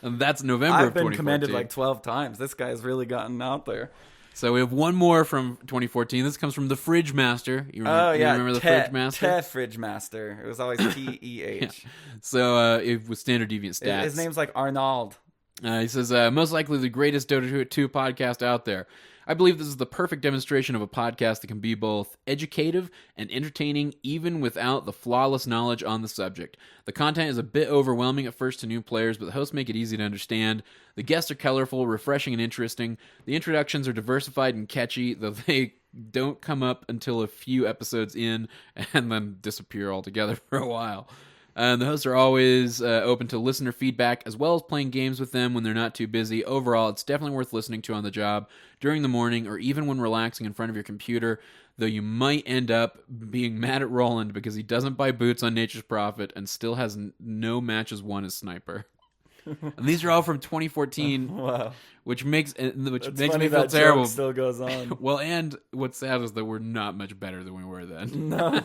That's November of 2014. I've been commended like 12 times. This guy's really gotten out there. So we have one more from 2014. This comes from the Fridge Master. You remember the Fridge Master? Fridge Master. It was always T-E-H. Yeah. So it was standard deviant stats. His name's like Arnold. He says, most likely the greatest Dota 2 podcast out there. I believe this is the perfect demonstration of a podcast that can be both educative and entertaining even without the flawless knowledge on the subject. The content is a bit overwhelming at first to new players, but the hosts make it easy to understand. The guests are colorful, refreshing, and interesting. The introductions are diversified and catchy, though they don't come up until a few episodes in and then disappear altogether for a while. The hosts are always open to listener feedback, as well as playing games with them when they're not too busy. Overall, it's definitely worth listening to on the job, during the morning, or even when relaxing in front of your computer, though you might end up being mad at Roland because he doesn't buy boots on Nature's Prophet and still has no matches won as sniper. And these are all from 2014, wow. which makes me feel terrible. Still goes on. Well, and what's sad is that we're not much better than we were then. No.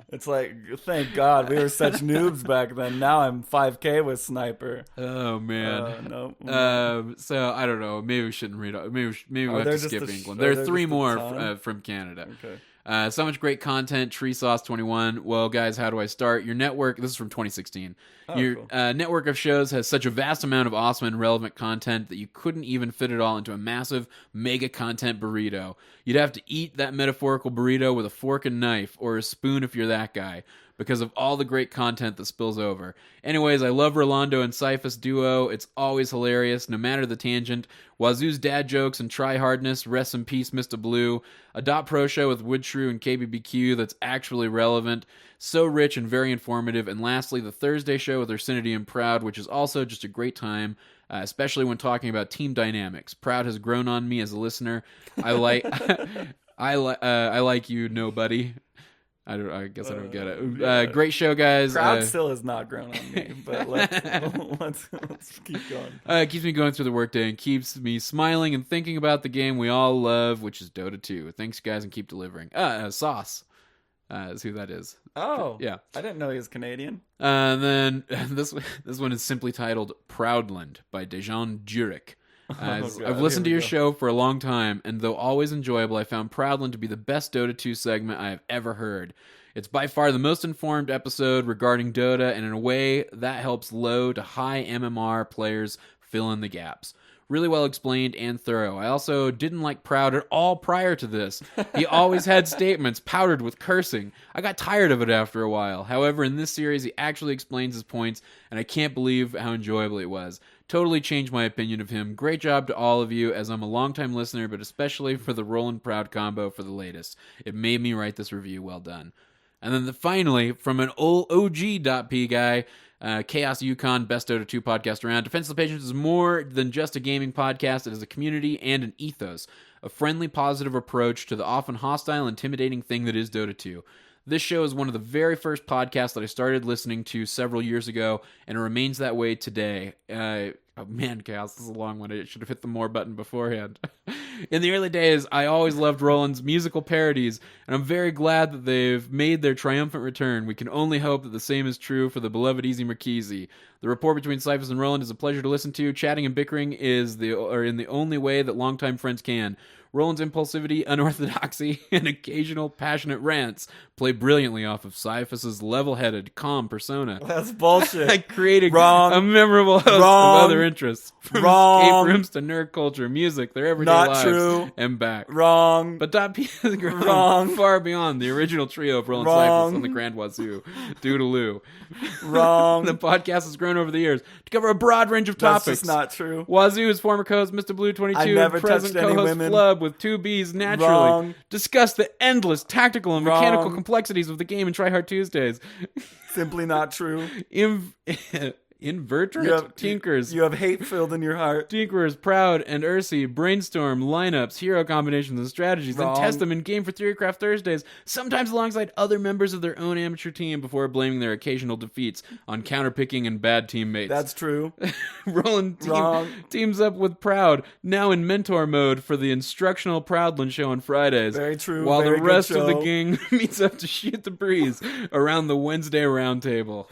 It's like, thank God we were such noobs back then. Now I'm 5K with sniper. Oh man. No. So I don't know. Maybe we shouldn't read. Maybe we have to skip England. There are three more from Canada. Okay. So much great content. Tree Sauce 21. Well, guys, how do I start? Your network. This is from 2016. Your cool. Network of shows has such a vast amount of awesome and relevant content that you couldn't even fit it all into a massive mega content burrito. You'd have to eat that metaphorical burrito with a fork and knife, or a spoon if you're that guy, because of all the great content that spills over. Anyways, I love Rolando and Cyphus duo. It's always hilarious, no matter the tangent. Wazoo's dad jokes and try-hardness. Rest in peace, Mr. Blue. A .pro show with Woodshrew and KBBQ that's actually relevant. So rich and very informative. And lastly, the Thursday show with Ursinity and Proud, which is also just a great time, especially when talking about team dynamics. Proud has grown on me as a listener. I like you, nobody. I guess I don't get it. Yeah. Great show, guys. Proud still has not grown on me, but let's keep going. It keeps me going through the workday and keeps me smiling and thinking about the game we all love, which is Dota 2. Thanks, guys, and keep delivering. Sauce is who that is. Oh, yeah. I didn't know he was Canadian. And then this one is simply titled Proudland by Dejan Jurek. I've listened to your show for a long time, and though always enjoyable, I found Proudland to be the best Dota 2 segment I have ever heard. It's by far the most informed episode regarding Dota, and in a way, that helps low to high MMR players fill in the gaps. Really well explained and thorough. I also didn't like Proud at all prior to this. He always had statements powdered with cursing. I got tired of it after a while. However, in this series, he actually explains his points, and I can't believe how enjoyable it was. Totally changed my opinion of him. Great job to all of you, as I'm a longtime listener, but especially for the Roland Proud combo for the latest. It made me write this review. Well done. And then finally, from an old OG.p guy, Chaos Yukon, best Dota 2 podcast around. Defense of the Patience is more than just a gaming podcast. It is a community and an ethos. A friendly, positive approach to the often hostile, intimidating thing that is Dota 2. This show is one of the very first podcasts that I started listening to several years ago, and it remains that way today. Oh man, Chaos, this is a long one. I should have hit the more button beforehand. In the early days, I always loved Roland's musical parodies, and I'm very glad that they've made their triumphant return. We can only hope that the same is true for the beloved Easy Marchese. The rapport between Cyphus and Roland is a pleasure to listen to. Chatting and bickering in the only way that longtime friends can. Roland's impulsivity, unorthodoxy, and occasional passionate rants play brilliantly off of Cyphus's level-headed, calm persona. That's bullshit. Creating Wrong. a memorable host of other interests. From escape rooms to nerd culture, music, their everyday lives, true. and back. Wrong. But .p has grown Wrong. far beyond the original trio of Roland Wrong. Cyphus on the Grand Wazoo. Doodaloo. Wrong. The podcast has grown over the years to cover a broad range of topics. That's just not true. Wazoo's former co-host Mr. Blue 22, I never present touched any co-host women. Flub with two B's naturally. Wrong. Discuss the endless tactical and mechanical Wrong. complexities of the game in Try Hard Tuesdays. Simply not true. Invertebrate Tinkers. You have hate filled in your heart. Tinkerers, Proud, and Ursi brainstorm lineups, hero combinations, and strategies, Wrong. then test them in Game for Theorycraft Thursdays, sometimes alongside other members of their own amateur team before blaming their occasional defeats on counterpicking and bad teammates. That's true. Roland Wrong. teams up with Proud, now in mentor mode for the instructional Proudland show on Fridays. Very true. While Very the rest good of the show. gang meets up to shoot the breeze around the Wednesday roundtable.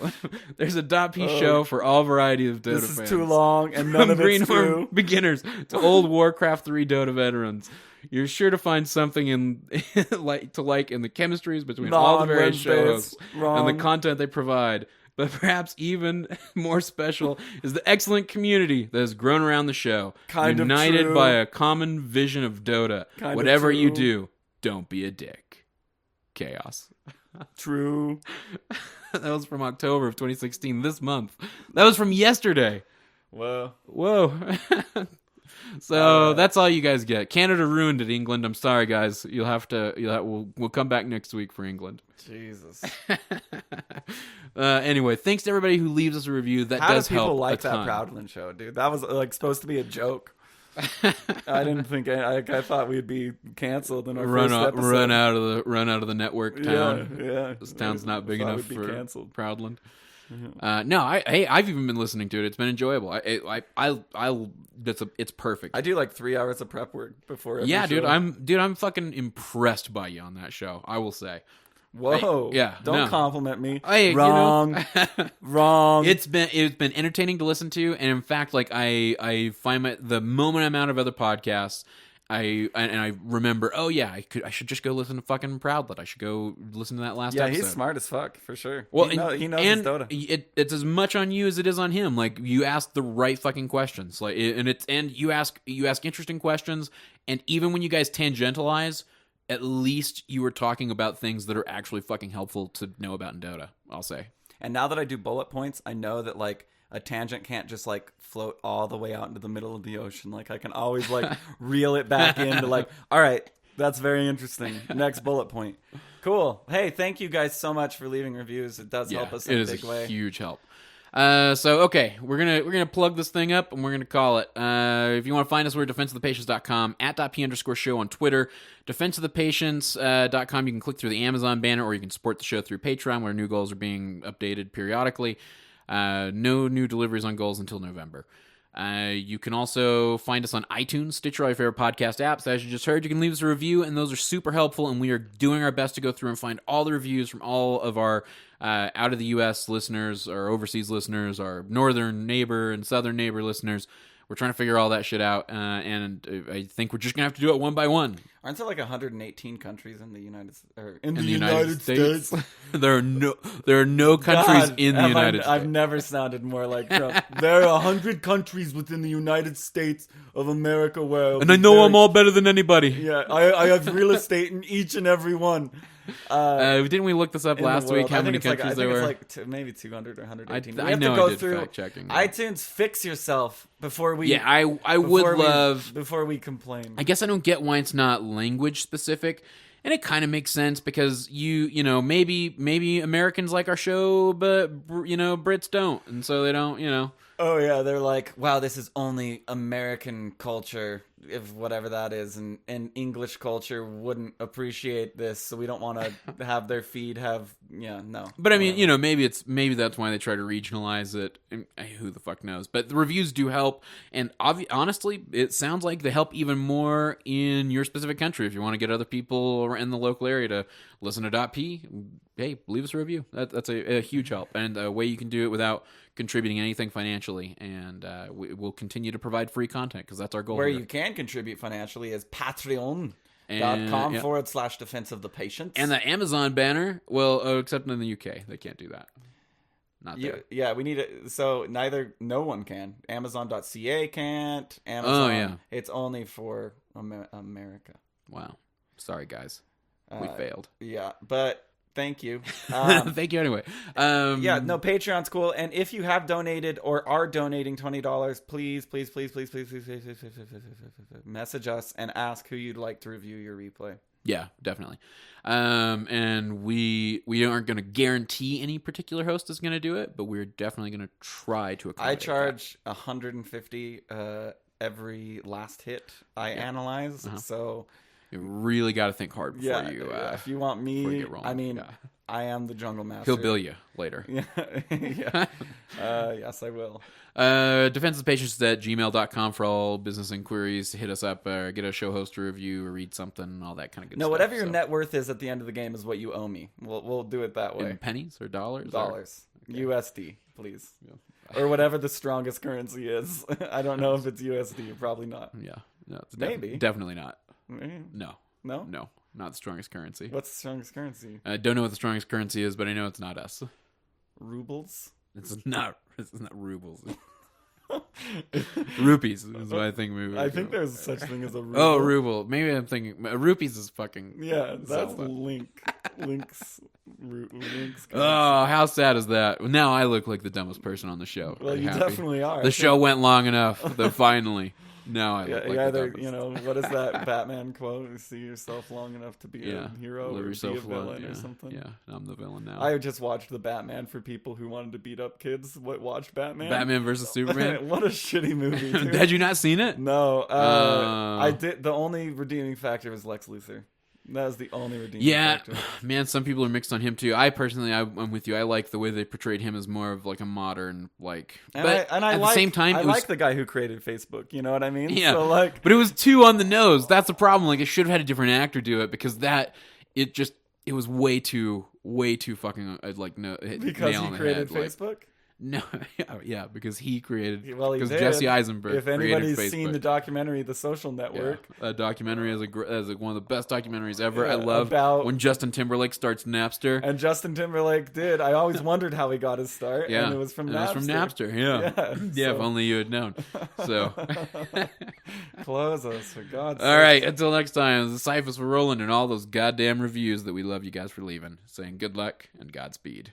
There's a .p show for all variety of Dota This is fans. too long, and none From of it's Greenhorn true. beginners to old Warcraft 3 Dota veterans. You're sure to find something in to like in the chemistries between all the various show hosts and the content they provide. But perhaps even more special is the excellent community that has grown around the show, united by a common vision of Dota. Whatever you do, don't be a dick. Chaos. True. That was from October of 2016, this month. That was from yesterday. Whoa. So that's all you guys get. Canada ruined it, England. I'm sorry, guys. We'll come back next week for England. Jesus. Anyway, thanks to everybody who leaves us a review. That How does do people help like a that ton. Proudland show, dude? That was like supposed to be a joke. I didn't think. I thought we'd be canceled in our first episode. Run out of the network town. Yeah. This town's not big enough for canceled. Proudland. No, I've even been listening to it. It's been enjoyable. It's perfect. I do like 3 hours of prep work before. Every show. I'm fucking impressed by you on that show. I will say. Whoa. Don't compliment me. Wrong. Wrong. It's been entertaining to listen to, and in fact, like I find the moment I'm out of other podcasts, I remember, oh yeah, I should just go listen to fucking Proudlet. I should go listen to that last episode. Yeah, he's smart as fuck for sure. Well, he knows his Dota. It's as much on you as it is on him. Like you ask the right fucking questions, and you ask interesting questions, and even when you guys tangentialize, at least you were talking about things that are actually fucking helpful to know about in Dota, I'll say. And now that I do bullet points, I know that like a tangent can't just like float all the way out into the middle of the ocean. Like I can always like reel it back into like, all right, that's very interesting. Next bullet point. Cool. Hey, thank you guys so much for leaving reviews. It does help us in a big way. It is a huge help. Okay, we're gonna plug this thing up and we're gonna call it. If you want to find us, we're at defenseofthepatients.com, at @p_show on Twitter, defenseofthepatients.com. You can click through the Amazon banner, or you can support the show through Patreon, where new goals are being updated periodically. No new deliveries on goals until November. You can also find us on iTunes, Stitcher, all your favorite podcast apps. As you just heard, you can leave us a review, and those are super helpful, and we are doing our best to go through and find all the reviews from all of our out of the U.S. listeners, our overseas listeners, our northern neighbor and southern neighbor listeners. We're trying to figure all that shit out, and I think we're just going to have to do it one by one. Aren't there like 118 countries in the United States? There are no countries in the United States. I've never sounded more like Trump. There are 100 countries within the United States of America where... And I know I'm all better than anybody. Yeah, I have real estate in each and every one. Didn't we look this up last week? How many countries there were? I think it's like maybe 200 or 118. I know I did fact checking. iTunes, fix yourself before we. Yeah, I would love before we complain. I guess I don't get why it's not language specific. And it kind of makes sense because you know, maybe Americans like our show, but you know, Brits don't, and so they don't, you know. Oh yeah, they're like, wow, this is only American culture, if whatever that is, and English culture wouldn't appreciate this, so we don't want to have their feed have, no. But I mean, you know, maybe that's why they try to regionalize it. And who the fuck knows? But the reviews do help, and honestly, it sounds like they help even more in your specific country. If you want to get other people in the local area to listen to .p, hey, leave us a review. That's a huge help, and a way you can do it without contributing anything financially, and we'll continue to provide free content because that's our goal. Where you can contribute financially is patreon.com/defense of the patients. And the Amazon banner, well, except in the UK, they can't do that. Not there. Yeah, we need it. So no one can. Amazon.ca can't. Amazon, it's only for America. Wow. Sorry, guys. We failed. Yeah, but thank you. Thank you anyway. Patreon's cool. And if you have donated or are donating $20, please message us and ask who you'd like to review your replay. Yeah, definitely. And we aren't going to guarantee any particular host is going to do it, but we're definitely going to try to accommodate. I charge $150 every last hit I analyze, so you really got to think hard before you. If you want me, I mean, I am the jungle master. He'll bill you later. Yeah. Yes, I will. defenseofpatients@gmail.com for all business inquiries. Hit us up, get a show host to review or read something, all that kind of good stuff. No, whatever your net worth is at the end of the game is what you owe me. We'll do it that way. In pennies or dollars? Dollars. Okay. USD, please. Yeah. Or whatever the strongest currency is. I don't know if it's USD. Probably not. Yeah. No, it's maybe. Definitely not. No? No, not the strongest currency. What's the strongest currency? I don't know what the strongest currency is, but I know it's not us. Rubles? It's not rubles. Rupees is what I think we I think there's such thing as a ruble. Oh, ruble. Maybe I'm thinking rupees is fucking. Yeah, that's Zelda. Link's. Oh, how sad is that? Now I look like the dumbest person on the show. Well, you definitely are. The show went long enough. Though finally. Now I look like the dumbest. What is that Batman quote? You see yourself long enough to be a hero or be a villain or something. Yeah, I'm the villain now. I just watched the Batman for people who wanted to beat up kids. Watch Batman? Batman versus Superman? What a shitty movie, dude. Had you not seen it? No. I did. The only redeeming factor was Lex Luthor. That was the only redeeming factor. Man, some people are mixed on him too. I personally, I'm with you. I like the way they portrayed him as more of like a modern, like. But at the same time, I like the guy who created Facebook. You know what I mean? Yeah. So but it was too on the nose. That's the problem. Like, it should have had a different actor do it because it was way too fucking no. Because he created Facebook. No, yeah, because he created. Because Jesse Eisenberg. If anybody's seen the documentary "The Social Network," a documentary is one of the best documentaries ever. I love when Justin Timberlake starts Napster. And Justin Timberlake did. I always wondered how he got his start. Yeah, and it was from Napster. It was from Napster. Yeah, if only you had known. So close us for God's sake. All right, until next time. The Cyphus for Roland and all those goddamn reviews that we love you guys for leaving. Saying good luck and Godspeed.